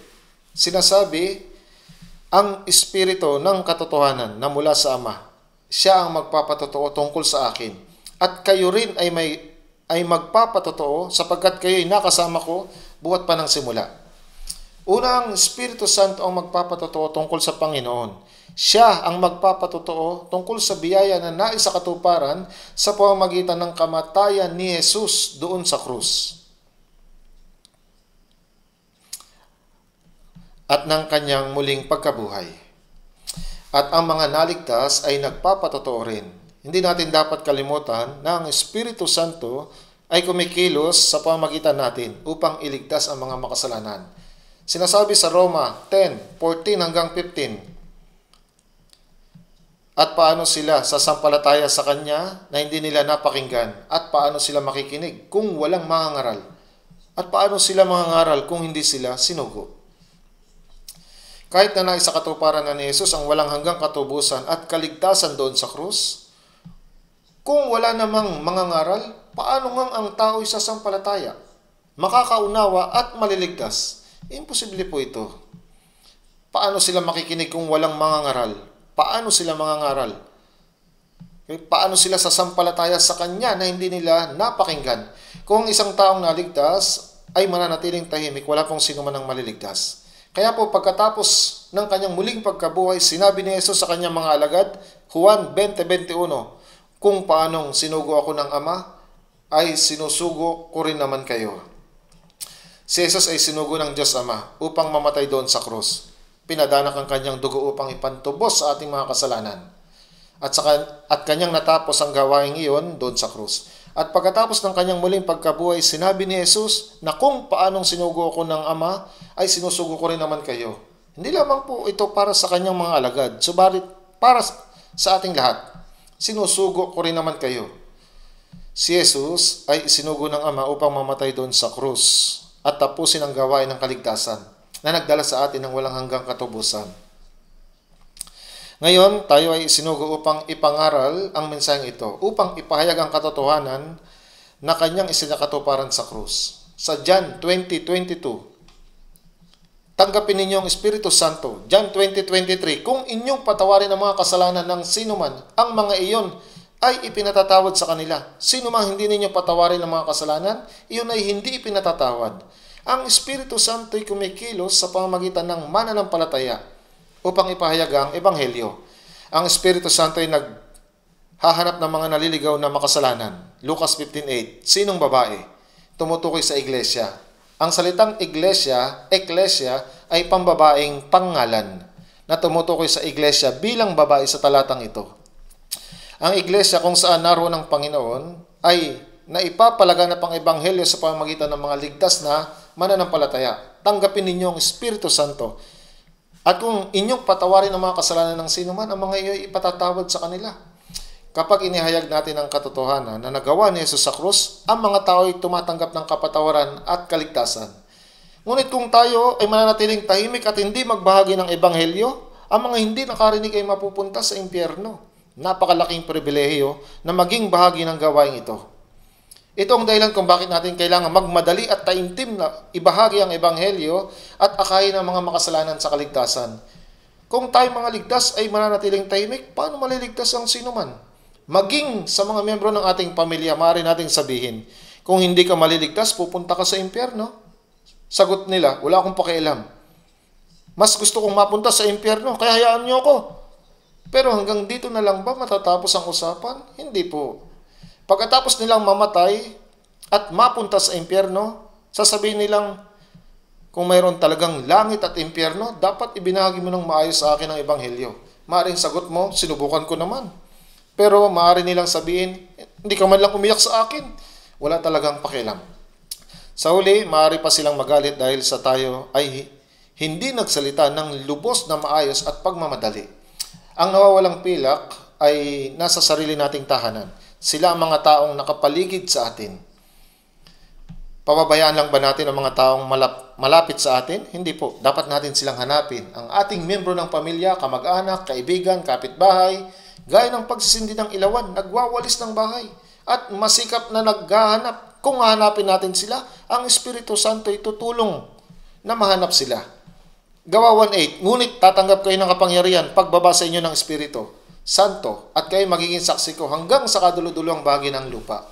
sinasabi, ang Espiritu ng katotohanan na mula sa Ama, siya ang magpapatotoo tungkol sa akin. At kayo rin ay magpapatotoo sapagkat kayo'y nakasama ko buhat pa ng simula. Unang Espiritu Santo ang magpapatotoo tungkol sa Panginoon. Siya ang magpapatotoo tungkol sa biyaya na nais sa katuparan sa pamamagitan ng kamatayan ni Jesus doon sa krus at ng kanyang muling pagkabuhay. At ang mga naligtas ay nagpapatotoo rin. Hindi natin dapat kalimutan na ang Espiritu Santo ay kumikilos sa pamamagitan natin upang iligtas ang mga makasalanan. Sinasabi sa Roma 10:14 hanggang 15, at paano sila sasampalataya sa Kanya na hindi nila napakinggan? At paano sila makikinig kung walang mangangaral? At paano sila mangangaral kung hindi sila sinugo? Kahit na nais sa katuparan na ni Jesus ang walang hanggang katubusan at kaligtasan doon sa krus, kung wala namang mangangaral, paano ngang ang tao'y sasampalataya, makakaunawa at maliligtas? Imposible po ito. Paano sila makikinig kung walang mangangaral? Paano sila mangangaral? Paano sila sasampalataya sa Kanya na hindi nila napakinggan? Kung isang taong naligtas ay mananatiling tahimik, wala pong sino man ang maliligtas. Kaya po pagkatapos ng Kanyang muling pagkabuhay, sinabi ni Jesus sa Kanyang mga alagad, Juan 20:21, kung paanong sinugo ako ng Ama, ay sinusugo ko rin naman kayo. Si Jesus ay sinugo ng Diyos Ama upang mamatay doon sa krus. Pinadanak ang kanyang dugo upang ipantubos sa ating mga kasalanan. At kanyang natapos ang gawaing iyon doon sa krus. At pagkatapos ng kanyang muling pagkabuhay, sinabi ni Jesus na kung paanong sinugo ko ng Ama, ay sinusugo ko rin naman kayo. Hindi lamang po ito para sa kanyang mga alagad, subalit para sa ating lahat. Sinusugo ko rin naman kayo. Si Jesus ay isinugo ng Ama upang mamatay doon sa krus at tapusin ang gawain ng kaligtasan na nagdala sa atin ng walang hanggang katubusan. Ngayon, tayo ay isinugo upang ipangaral ang mensaheng ito, upang ipahayag ang katotohanan na kanyang isinakatuparan sa krus. Sa John 20:22, tanggapin ninyo ang Espiritu Santo. John 20:23, kung inyong patawarin ang mga kasalanan ng sinuman, ang mga iyon ay ipinatatawad sa kanila. Sino mang hindi ninyo patawarin ang mga kasalanan, iyon ay hindi ipinatatawad. Ang Espiritu Santo ay kumikilos sa pamamagitan ng mananampalataya upang ipahayag ang Ebanghelyo. Ang Espiritu Santo ay hahanap ng mga naliligaw na makasalanan. Lucas 15:8. Sinong babae? Tumutukoy sa iglesia. Ang salitang iglesia, eklesia, ay pambabaeng pangalan na tumutukoy sa iglesia bilang babae sa talatang ito. Ang iglesia kung saan naroon ang Panginoon ay naipapalaganap ang ebanghelyo sa pamamagitan ng mga ligtas na mananampalataya. Tanggapin ninyo ang Espiritu Santo. At kung inyong patawarin ang mga kasalanan ng sinuman, ang mga iyo ay ipatatawad sa kanila. Kapag inihayag natin ang katotohanan na nagawa ni Jesus sa krus, ang mga tao ay tumatanggap ng kapatawaran at kaligtasan. Ngunit kung tayo ay mananatiling tahimik at hindi magbahagi ng ebanghelyo, ang mga hindi nakarinig ay mapupunta sa impyerno. Napakalaking pribilehiyo na maging bahagi ng gawain ito. Ito ang dahilan kung bakit natin kailangan magmadali at taimtim na ibahagi ang ebanghelyo at akayin ang mga makasalanan sa kaligtasan. Kung tayo mga ligtas ay mananatiling tahimik, paano maliligtas ang sinuman? Maging sa mga miyembro ng ating pamilya, maaari nating sabihin, kung hindi ka maliligtas, pupunta ka sa impyerno. Sagot nila, wala akong pakialam. Mas gusto kong mapunta sa impyerno, kaya hayaan niyo ako. Pero hanggang dito na lang ba matatapos ang usapan? Hindi po. Pagkatapos nilang mamatay at mapunta sa impyerno, sasabihin nilang, kung mayroon talagang langit at impyerno, dapat ibinahagi mo ng maayos sa akin ang ebanghelyo. Maaaring sagot mo, sinubukan ko naman. Pero maaari nilang sabihin, hindi ka man lang umiyak sa akin. Wala talagang pakialam. Sa huli, maaari pa silang magalit dahil sa tayo ay hindi nagsalita ng lubos na maayos at pagmamadali. Ang nawawalang pilak ay nasa sarili nating tahanan. Sila ang mga taong nakapaligid sa atin. Pababayaan lang ba natin ang mga taong malapit sa atin? Hindi po. Dapat natin silang hanapin. Ang ating miyembro ng pamilya, kamag-anak, kaibigan, kapitbahay, gaya ng pagsisindi ng ilawan, nagwawalis ng bahay, at masikap na naghahanap. Kung hahanapin natin sila, ang Espiritu Santo ay tutulong na mahanap sila. Gawa 1:8, ngunit tatanggap kayo ng kapangyarihan pagbaba sa inyo ng Espiritu Santo, at kayo magiging saksi ko hanggang sa kaduludulong bahagi ng lupa.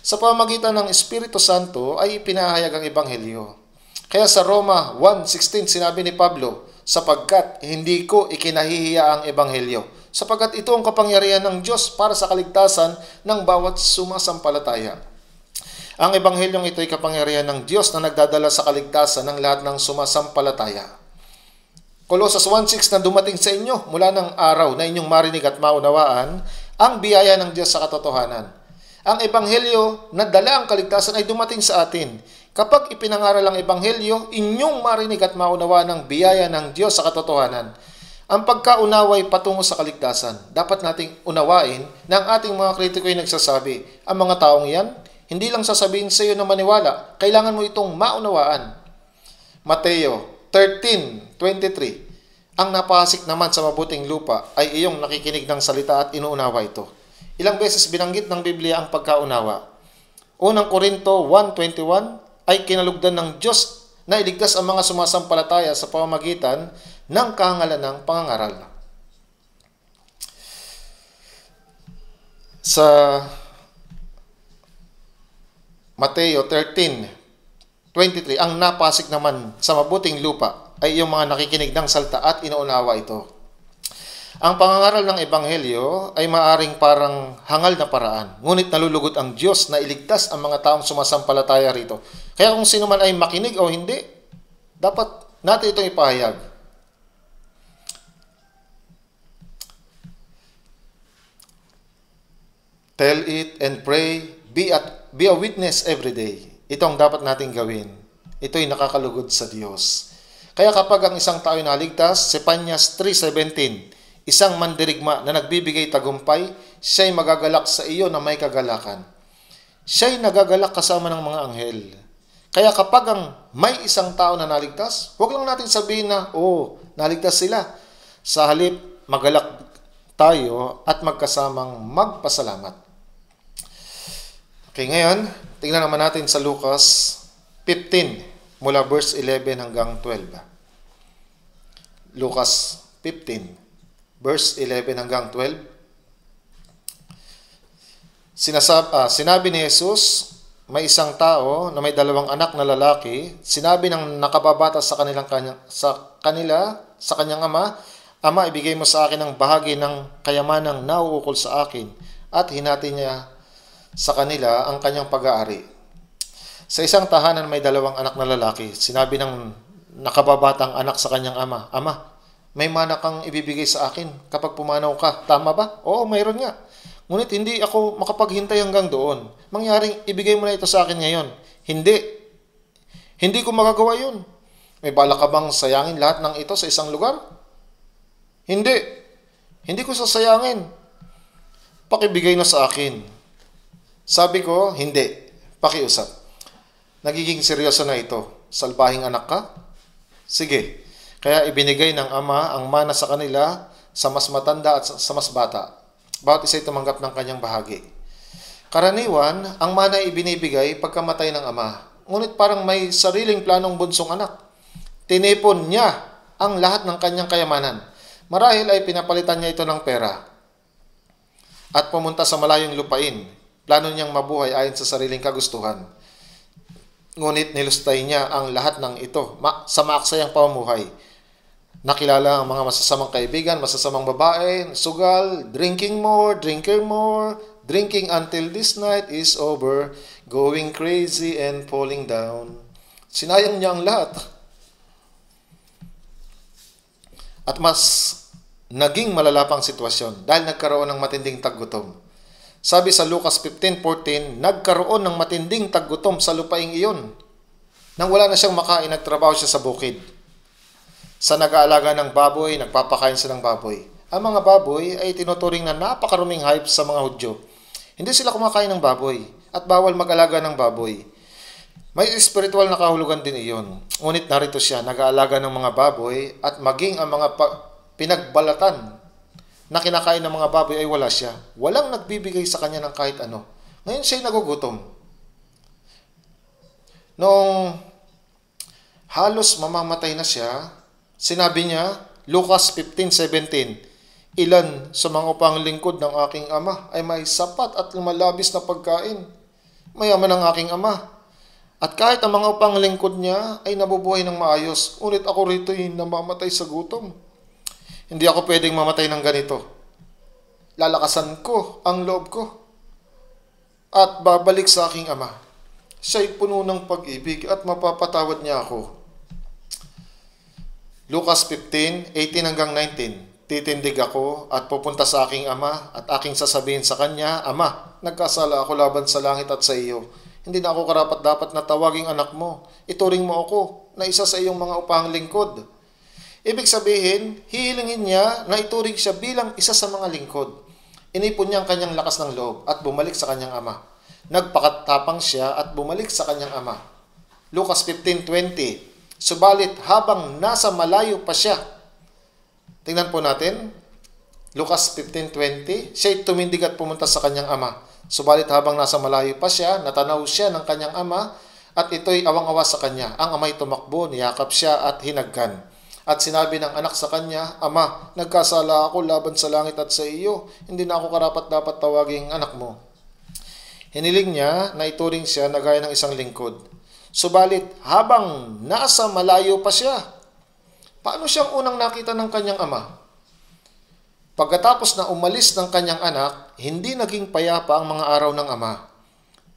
Sa pamamagitan ng Espiritu Santo ay pinahayag ang Ebanghelyo. Kaya sa Roma 1:16 sinabi ni Pablo, sapagkat hindi ko ikinahihiya ang Ebanghelyo, sapagkat ito ang kapangyarihan ng Diyos para sa kaligtasan ng bawat sumasampalataya. Ang Ebanghelyong ito ay kapangyarihan ng Diyos na nagdadala sa kaligtasan ng lahat ng sumasampalataya. Colossus 1:6 na dumating sa inyo mula ng araw na inyong marinig at maunawaan ang biyaya ng Diyos sa katotohanan. Ang Ebanghelyo na dala ang kaligtasan ay dumating sa atin. Kapag ipinangaral ang Ebanghelyo, inyong marinig at maunawaan ang biyaya ng Diyos sa katotohanan. Ang pagkaunawa ay patungo sa kaligtasan. Dapat nating unawain na ang ating mga kritiko ay nagsasabi, ang mga taong yan, hindi lang sasabihin sa iyo na maniwala, kailangan mo itong maunawaan. Mateo 13:23, ang napahasik naman sa mabuting lupa ay iyong nakikinig ng salita at inuunawa ito. Ilang beses binanggit ng Biblia ang pagkaunawa. Unang Korinto 1:21 ay kinalugdan ng Diyos na iligtas ang mga sumasampalataya sa pamamagitan ng kahangalan ng pangangaral. Sa Mateo 13:23, ang napasik naman sa mabuting lupa ay iyong mga nakikinig ng salita at inuunawa ito. Ang pangangaral ng Ebanghelyo ay maaring parang hangal na paraan, ngunit nalulugod ang Diyos na iligtas ang mga taong sumasampalataya rito. Kaya kung sino man ay makinig o hindi, dapat natin itong ipahayag. Tell it and pray, be a witness every day. Ito ang dapat nating gawin. Ito'y nakakalugod sa Diyos. Kaya kapag ang isang tao ay naligtas, Sepanyas 3:17, isang mandirigma na nagbibigay tagumpay, siya'y magagalak sa iyo na may kagalakan. Siya'y nagagalak kasama ng mga anghel. Kaya kapag ang may isang tao na naligtas, huwag lang natin sabihin na, naligtas sila. Sa halip, magalak tayo at magkasamang magpasalamat. Okay, ngayon, Tingnan naman natin sa Lucas 15, mula verse 11 hanggang 12. Lucas 15, verse 11 hanggang 12. Sinabi ni Jesus, may isang tao na may dalawang anak na lalaki. Sinabi ng nakababata sa kanyang ama, Ama, ibigay mo sa akin ang bahagi ng kayamanang nauukol sa akin. At hinati niya sa kanila ang kanyang pag-aari. Sa isang tahanan may dalawang anak na lalaki. Sinabi ng nakababatang anak sa kanyang ama, Ama, may mana kang ibibigay sa akin kapag pumanaw ka. Tama ba? Oo, mayroon nga. Ngunit hindi ako makapaghintay hanggang doon. Mangyaring ibigay mo na ito sa akin ngayon. Hindi. Hindi ko magagawa yun. May balak ka bang sayangin lahat ng ito sa isang lugar? Hindi. Hindi ko sasayangin. Pakibigay na sa akin. Sabi ko, hindi. Pakiusap. Nagiging seryoso na ito. Salbahing anak ka? Sige. Kaya ibinigay ng ama ang mana sa kanila sa mas matanda at sa mas bata. Bawat isa'y tumanggap ng kanyang bahagi. Karaniwan, ang mana ay ibinibigay pagkamatay ng ama. Ngunit parang may sariling planong bunsong anak. Tinipon niya ang lahat ng kanyang kayamanan. Marahil ay pinapalitan niya ito ng pera. At pumunta sa malayong lupain. Plano niyang mabuhay ayon sa sariling kagustuhan. Ngunit nilustay niya ang lahat ng ito sa maaksayang pamumuhay. Nakilala ang mga masasamang kaibigan, masasamang babae, sugal, drinking more, drinking until this night is over, going crazy and falling down. Sinayang niya ang lahat. At mas naging malalapang sitwasyon dahil nagkaroon ng matinding taggutom. Sabi sa Lucas 15:14, nagkaroon ng matinding taggutom sa lupaing iyon. Nang wala na siyang makain, nagtrabaho siya sa bukid. Sa nag-aalaga ng baboy, nagpapakain siya ng baboy. Ang mga baboy ay tinuturing na napakaruming hype sa mga Hudyo. Hindi sila kumakain ng baboy at bawal mag-alaga ng baboy. May espiritual na kahulugan din iyon. Ngunit narito siya, nag-aalaga ng mga baboy at maging ang mga pinagbalatan na kinakain ng mga baboy ay wala siya. Walang nagbibigay sa kanya ng kahit ano. Ngayon siya'y nagugutom. Noong halos mamamatay na siya, sinabi niya, Lucas 15:17, ilan sa mga upang lingkod ng aking ama ay may sapat at lumalabis na pagkain. Mayaman ang aking ama. At kahit ang mga upang lingkod niya ay nabubuhay ng maayos, ngunit ako rito'y namamatay sa gutom. Hindi ako pwedeng mamatay ng ganito. Lalakasan ko ang loob ko at babalik sa aking ama. Siya'y puno ng pag-ibig at mapapatawad niya ako. Lucas 15:18 hanggang 19. Titindig ako at pupunta sa aking ama at aking sasabihin sa kanya, Ama, nagkasala ako laban sa langit at sa iyo. Hindi na ako karapat-dapat na tawaging anak mo. Ituring mo ako na isa sa iyong mga upahang lingkod. Ibig sabihin, hihilingin niya na ituring siya bilang isa sa mga lingkod. Inipon niya ang kanyang lakas ng loob at bumalik sa kanyang ama. Nagpakatapang siya at bumalik sa kanyang ama. Lucas 15:20. Subalit habang nasa malayo pa siya. Tingnan po natin. Lucas 15:20. Siya'y tumindig at pumunta sa kanyang ama. Subalit habang nasa malayo pa siya, natanaw siya ng kanyang ama at ito'y awang-awa sa kanya. Ang ama'y tumakbo, niyakap siya at hinagkan. At sinabi ng anak sa kanya, Ama, nagkasala ako laban sa langit at sa iyo. Hindi na ako karapat-dapat tawaging anak mo. Hiniling niya na ituring siya na gaya ng isang lingkod. Subalit habang nasa malayo pa siya, paano siyang unang nakita ng kanyang ama? Pagkatapos na umalis ng kanyang anak, hindi naging payapa ang mga araw ng ama.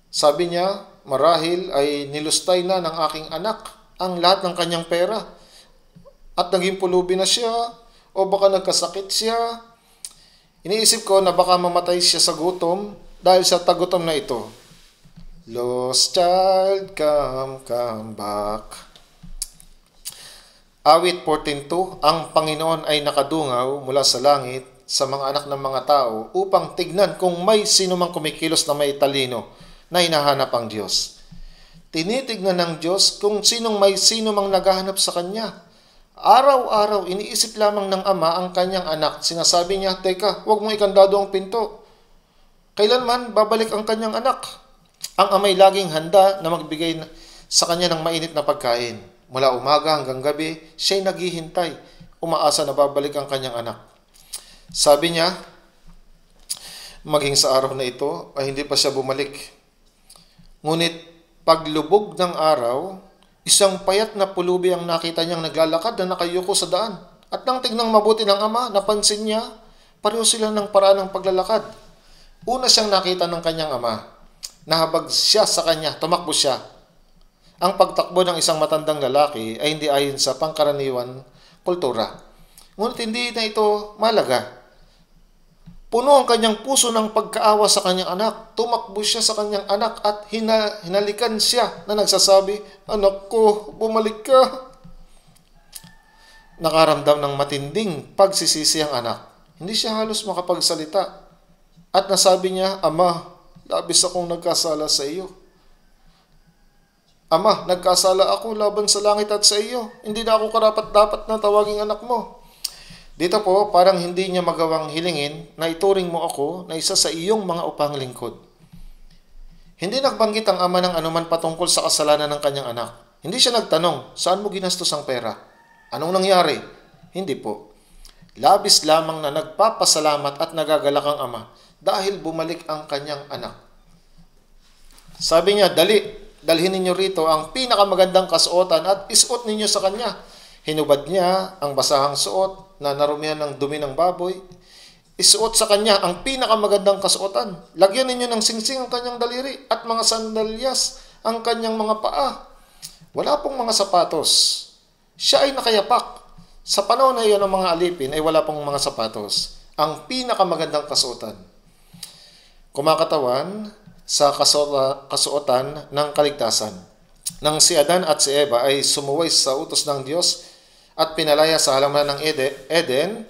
Sabi niya, marahil ay nilustay na ng aking anak ang lahat ng kanyang pera at naging pulubi na siya o baka nagkasakit siya. Iniisip ko na baka mamatay siya sa gutom dahil sa tagutom na ito. Lost child, come back. Awit 14:2, ang Panginoon ay nakadungaw mula sa langit sa mga anak ng mga tao upang tignan kung may sino mang kumikilos na may talino na hinahanap ang Diyos. Tinitignan ng Diyos kung may sino mang naghahanap sa Kanya. Araw-araw iniisip lamang ng ama ang kanyang anak. Sinasabi niya, teka, huwag mong ikandado ang pinto. Kailanman babalik ang kanyang anak. Ang ama'y laging handa na magbigay sa kanya ng mainit na pagkain. Mula umaga hanggang gabi, siya'y naghihintay, umaasa na babalik ang kanyang anak. Sabi niya, maging sa araw na ito ay hindi pa siya bumalik. Ngunit paglubog ng araw, isang payat na pulubi ang nakita niyang naglalakad na nakayuko sa daan. At nang tignang mabuti ng ama, napansin niya, pareho sila ng paraan ng paglalakad. Una siyang nakita ng kanyang ama. Nahabag siya sa kanya, tumakbo siya. Ang pagtakbo ng isang matandang lalaki ay hindi ayon sa pangkaraniwan kultura. Ngunit hindi na ito malaga. Puno ang kanyang puso ng pagkaawa sa kanyang anak. Tumakbo siya sa kanyang anak at hinalikan siya na nagsasabi, "Anak ko, bumalik ka." Nakaramdam ng matinding pagsisisi ang anak. Hindi siya halos makapagsalita. At nasabi niya, "Ama, labis akong nagkasala sa iyo. Ama, nagkasala ako laban sa langit at sa iyo. Hindi na ako karapat-dapat na tawaging anak mo." Dito po, parang hindi niya magawang hilingin na ituring mo ako na isa sa iyong mga upang lingkod. Hindi nagbanggit ang ama ng anuman patungkol sa kasalanan ng kanyang anak. Hindi siya nagtanong, "Saan mo ginastos ang pera? Anong nangyari?" Hindi po. Labis lamang na nagpapasalamat at nagagalak ang ama dahil bumalik ang kanyang anak. Sabi niya, dalhin ninyo rito ang pinakamagandang kasuotan at isuot ninyo sa kanya." Hinubad niya ang basahang suot na narumihan ng dumi ng baboy. Isuot sa kanya ang pinakamagandang kasuotan. Lagyan ninyo ng singsing ang kanyang daliri at mga sandalyas ang kanyang mga paa. Wala pong mga sapatos. Siya ay nakayapak. Sa panahon na iyon ng mga alipin ay wala pong mga sapatos. Ang pinakamagandang kasuotan. Kumakatawan sa kasuotan ng kaligtasan. Nang si Adan at si Eva ay sumuway sa utos ng Diyos at pinalaya sa halaman ng Eden,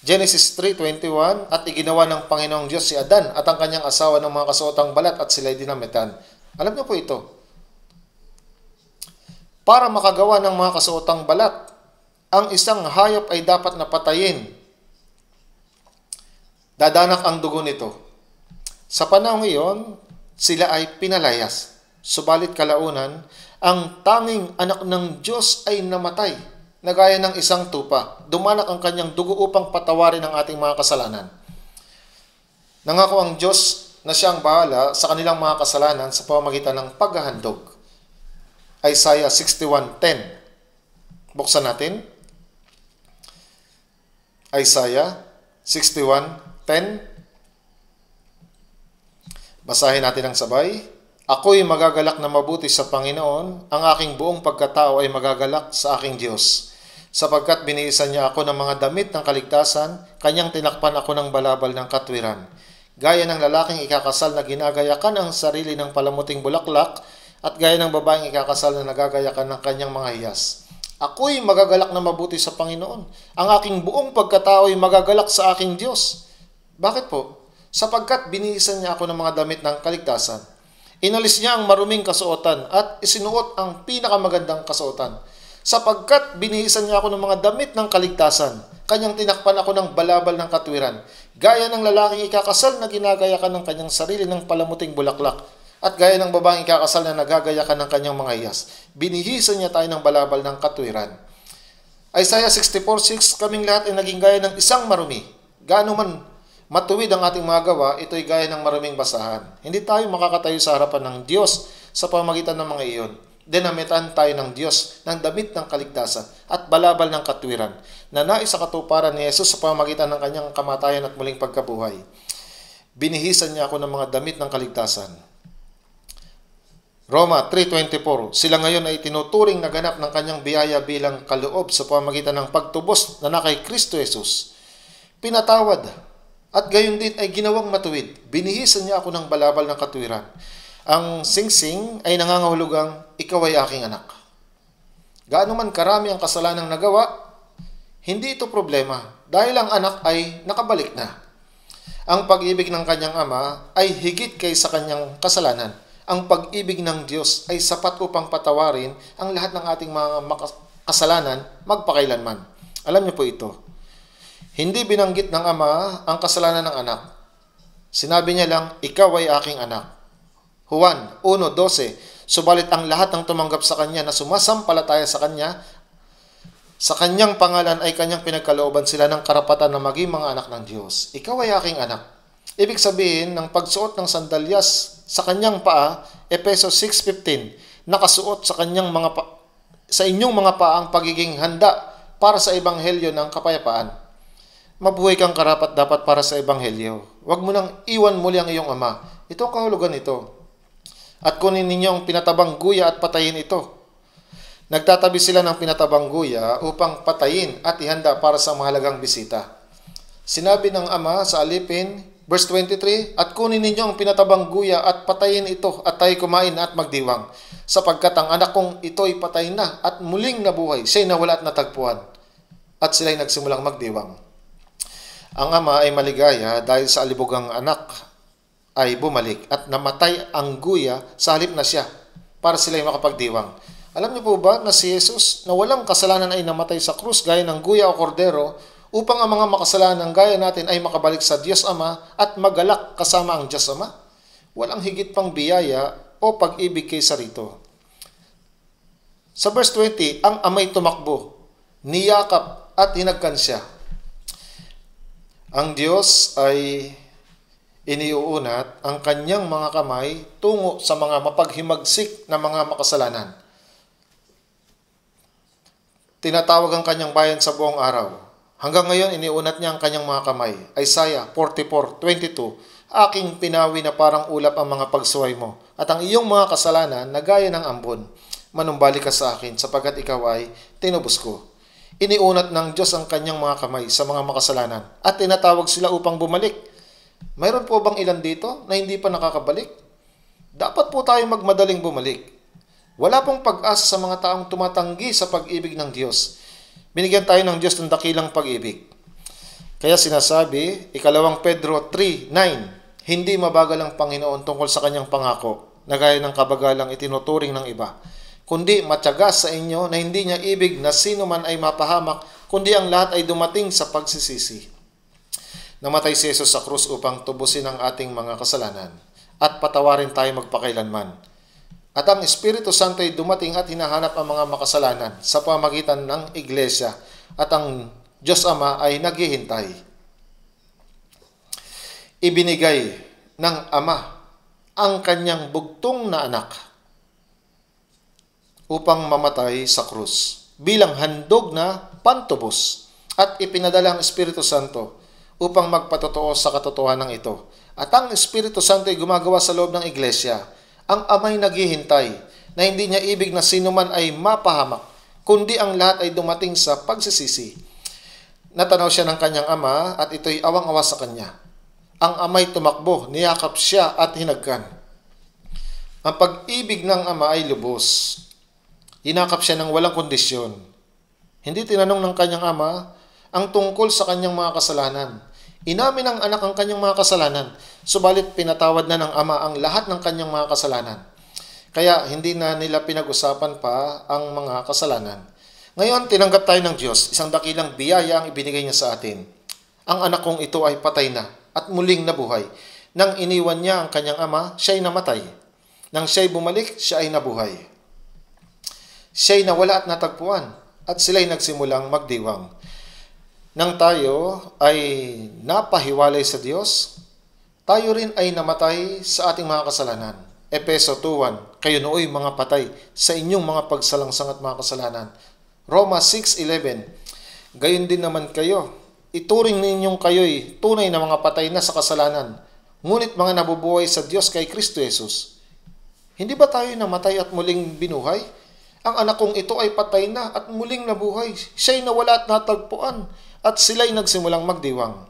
Genesis 3:21, at iginawa ng Panginoong Diyos si Adan at ang kanyang asawa ng mga kasuotang balat at sila'y dinamitan. Alam niyo po ito. Para makagawa ng mga kasuotang balat, ang isang hayop ay dapat na patayin. Dadanak ang dugo nito. Sa panahon ngayon, sila ay pinalayas. Subalit kalaunan, ang tanging anak ng Diyos ay namatay, na gaya ng isang tupa. Dumanak ang kanyang dugo upang patawarin ang ating mga kasalanan. Nangako ang Diyos na siya ang bahala sa kanilang mga kasalanan sa pamamagitan ng paghahandog. Isaiah 61:10. Buksan natin. Isaiah 61:10. Basahin natin ang sabay. "Ako'y magagalak na mabuti sa Panginoon, ang aking buong pagkatao ay magagalak sa aking Diyos. Sapagkat binihisan niya ako ng mga damit ng kaligtasan, kanyang tinakpan ako ng balabal ng katwiran. Gaya ng lalaking ikakasal na ginagayakan ang sarili ng palamuting bulaklak, at gaya ng babaeng ikakasal na nagagayakan ng kanyang mga hiyas. Ako'y magagalak na mabuti sa Panginoon, ang aking buong pagkatao ay magagalak sa aking Diyos." Bakit po? Sapagkat binihisan niya ako ng mga damit ng kaligtasan. Inalis niya ang maruming kasuotan at isinuot ang pinakamagandang kasuotan. Sapagkat binihisan niya ako ng mga damit ng kaligtasan, kanyang tinakpan ako ng balabal ng katwiran, gaya ng lalaking ikakasal na ginagayakan ng kanyang sarili ng palamuting bulaklak, at gaya ng babaeng ikakasal na nagagayakan ng kanyang mga hiyas. Binihisan niya tayo ng balabal ng katwiran. Isaiah 64:6, "Kaming lahat ay naging gaya ng isang marumi. Gaano man matuwid ang ating mga gawa, ito'y gaya ng maruming basahan." Hindi tayo makakatayo sa harapan ng Diyos sa pamamagitan ng mga iyon. Dinamitan tayo ng Diyos ng damit ng kaligtasan at balabal ng katwiran na nais sa katuparan ni Jesus sa pamamagitan ng kanyang kamatayan at muling pagkabuhay. Binihisan niya ako ng mga damit ng kaligtasan. Roma 3:24, "Sila ngayon ay tinuturing na ganap ng kanyang biyaya bilang kaloob sa pamamagitan ng pagtubos na kay Kristo Jesus. Pinatawad at gayon din ay ginawang matuwid. Binihisan niya ako ng balabal ng katwiran." Ang singsing ay nangangahulugang, "Ikaw ay aking anak." Gaano man karami ang kasalanang nagawa, hindi ito problema dahil ang anak ay nakabalik na. Ang pag-ibig ng kanyang ama ay higit kaysa kanyang kasalanan. Ang pag-ibig ng Diyos ay sapat upang patawarin ang lahat ng ating mga kasalanan magpakailanman. Alam niyo po ito. Hindi binanggit ng ama ang kasalanan ng anak. Sinabi niya lang, "Ikaw ay aking anak." Juan 1:12, subalit ang lahat ng tumanggap sa Kanya na sumasampalataya sa Kanya, sa Kanyang pangalan ay Kanyang pinagkalooban sila ng karapatan na maging mga anak ng Diyos. Ikaw ay aking anak. Ibig sabihin ng pagsuot ng sandalyas sa Kanyang paa, Efesos 6:15, nakasuot sa Kanyang sa inyong mga paa ang pagiging handa para sa ebanghelyo ng kapayapaan. Mabuhay kang karapat-dapat para sa ebanghelyo. Huwag mo nang iwan muli ang iyong ama. Ito ang kahulugan nito. At kunin ninyo ang pinatabang guya at patayin ito. Nagtatabi sila ng pinatabang guya upang patayin at ihanda para sa mahalagang bisita. Sinabi ng ama sa alipin, verse 23, at kunin ninyo ang pinatabang guya at patayin ito at tayo kumain at magdiwang. Sapagkat ang anak kong ito'y patay na at muling nabuhay, siya'y nawala at natagpuan. At sila'y nagsimulang magdiwang. Ang ama ay maligaya dahil sa alibugang anak ay bumalik at namatay ang guya sa halip na siya para sila'y makapagdiwang. Alam niyo po ba na si Jesus na walang kasalanan ay namatay sa krus gaya ng guya o kordero upang ang mga makasalanan gaya natin ay makabalik sa Diyos Ama at magalak kasama ang Diyos Ama? Walang higit pang biyaya o pag-ibig kaysa rito. Sa verse 20, ang ama'y tumakbo, niyakap at hinagkan siya. Ang Diyos ay iniuunat ang kanyang mga kamay tungo sa mga mapaghimagsik na mga makasalanan. Tinatawag ang kanyang bayan sa buong araw. Hanggang ngayon, iniunat niya ang kanyang mga kamay. Isaiah 44:22, aking pinawi na parang ulap ang mga pagsuway mo, at ang iyong mga kasalanan na gaya ng ambon. Manumbalik ka sa akin, sapagkat ikaw ay tinubos ko. Iniunat ng Diyos ang kanyang mga kamay sa mga makasalanan, at tinatawag sila upang bumalik. Mayroon po bang ilan dito na hindi pa nakakabalik? Dapat po tayo magmadaling bumalik. Wala pong pag-asa sa mga taong tumatanggi sa pag-ibig ng Diyos. Binigyan tayo ng Diyos ng dakilang pag-ibig. Kaya sinasabi, 2 Pedro 3:9, hindi mabagal ang Panginoon tungkol sa kanyang pangako, na gaya ng kabagalang itinuturing ng iba, kundi matyaga sa inyo na hindi niya ibig na sino man ay mapahamak, kundi ang lahat ay dumating sa pagsisisi. Namatay si Jesus sa krus upang tubusin ang ating mga kasalanan at patawarin tayo magpakailanman. At ang Espiritu Santo ay dumating at hinahanap ang mga makasalanan sa pamagitan ng Iglesia at ang Diyos Ama ay naghihintay. Ibinigay ng Ama ang kanyang bugtong na anak upang mamatay sa krus bilang handog na pantubos at ipinadala ang Espiritu Santo upang magpatotoo sa katotohanan ito. At ang Espiritu Santo ay gumagawa sa loob ng Iglesia. Ang ama'y naghihintay na hindi niya ibig na sino man ay mapahamak, kundi ang lahat ay dumating sa pagsisisi. Natanaw siya ng kanyang ama at ito'y awang-awa sa kanya. Ang ama'y tumakbo, niyakap siya at hinagkan. Ang pag-ibig ng ama ay lubos. Hinakap siya ng walang kondisyon. Hindi tinanong ng kanyang ama ang tungkol sa kanyang mga kasalanan. Inamin ng anak ang kanyang mga kasalanan, subalit pinatawad na ng ama ang lahat ng kanyang mga kasalanan. Kaya hindi na nila pinag-usapan pa ang mga kasalanan. Ngayon, tinanggap tayo ng Diyos, isang dakilang biyaya ang ibinigay niya sa atin. Ang anak kong ito ay patay na at muling nabuhay. Nang iniwan niya ang kanyang ama, siya'y namatay. Nang siya'y bumalik, siya ay nabuhay. Siya'y nawala at natagpuan, at sila'y nagsimulang magdiwang. Nang tayo ay napahiwalay sa Diyos, tayo rin ay namatay sa ating mga kasalanan. Efeso 2:1, kayo nooy mga patay sa inyong mga pagsalangsang at mga kasalanan. Roma 6:11, gayon din naman kayo. Ituring ninyong kayo'y tunay na mga patay na sa kasalanan, ngunit mga nabubuhay sa Diyos kay Kristo Jesus. Hindi ba tayo namatay at muling binuhay? Ang anak kong ito ay patay na at muling nabuhay. Siya'y nawala at natagpuan, at sila'y nagsimulang magdiwang.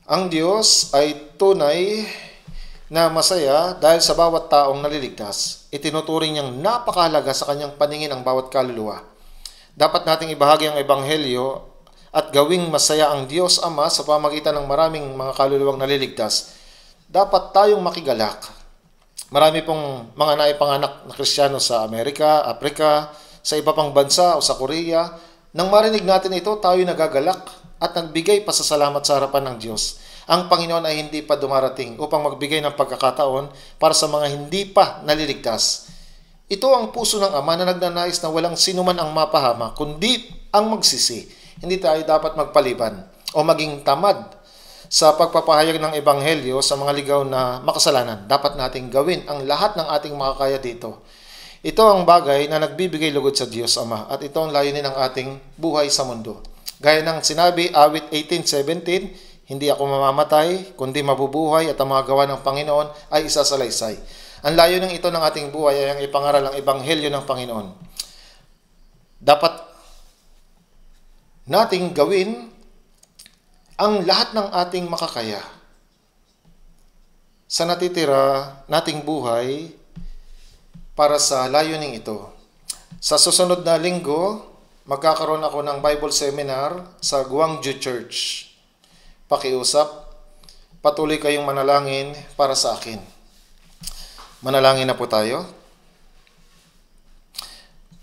Ang Diyos ay tunay na masaya dahil sa bawat taong naliligtas. Itinuturing niyang napakahalaga sa kanyang paningin ang bawat kaluluwa. Dapat nating ibahagi ang ebanghelyo at gawing masaya ang Diyos Ama sa pamagitan ng maraming mga kaluluwang naliligtas. Dapat tayong makigalak. Marami pong mga naipanganak na Kristiyano sa Amerika, Afrika, sa iba pang bansa o sa Korea. Nang marinig natin ito, tayo nagagalak at nagbigay pasasalamat sa harapan ng Diyos. ang Panginoon ay hindi pa dumarating upang magbigay ng pagkakataon para sa mga hindi pa naliligtas. Ito ang puso ng Ama na nagnanais na walang sinuman ang mapahama, kundi ang magsisi. Hindi tayo dapat magpaliban o maging tamad sa pagpapahayag ng Ebanghelyo sa mga ligaw na makasalanan. Dapat nating gawin ang lahat ng ating makakaya dito. Ito ang bagay na nagbibigay lugod sa Diyos Ama at ito ang layunin ng ating buhay sa mundo. Gaya ng sinabi, awit 18:17, hindi ako mamamatay, kundi mabubuhay at ang mga gawa ng Panginoon ay isasalaysay. Ang layunin ito ng ating buhay ay ang ipangaral ang Ebanghelyo ng Panginoon. Dapat nating gawin ang lahat ng ating makakaya sa natitira nating buhay para sa layuning ito. Sa susunod na linggo, magkakaroon ako ng Bible Seminar sa Gwangju Church. Pakiusap, patuloy kayong manalangin para sa akin. Manalangin na po tayo.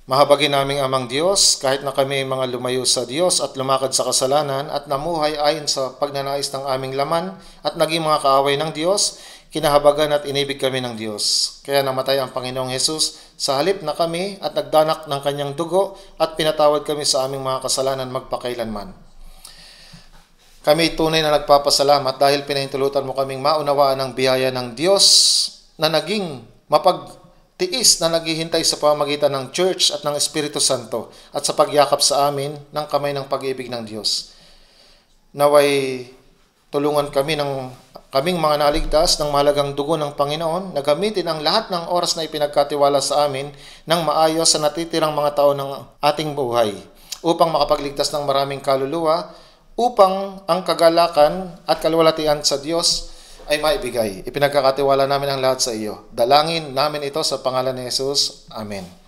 Mahabagin naming Amang Diyos, kahit na kami mga lumayo sa Diyos at lumakad sa kasalanan at namuhay ayon sa pagnanais ng aming laman at naging mga kaaway ng Diyos, kinahabagan at inibig kami ng Diyos. Kaya namatay ang Panginoong Hesus sa halip na kami at nagdanak ng kanyang dugo at pinatawad kami sa aming mga kasalanan magpakailanman. Kami tunay na nagpapasalamat dahil pinahintulutan mo kaming maunawaan ang biyaya ng Diyos na naging mapagtiis na naghihintay sa pamamagitan ng Church at ng Espiritu Santo at sa pagyakap sa amin ng kamay ng pag-ibig ng Diyos. Naway tulungan kaming mga naligtas ng mahalagang dugo ng Panginoon na gamitin ang lahat ng oras na ipinagkatiwala sa amin ng maayos sa natitirang mga taon ng ating buhay upang makapagligtas ng maraming kaluluwa upang ang kagalakan at kaluwalhatian sa Diyos ay maibigay. Ipinagkakatiwala namin ang lahat sa iyo. Dalangin namin ito sa pangalan ni Jesus. Amen.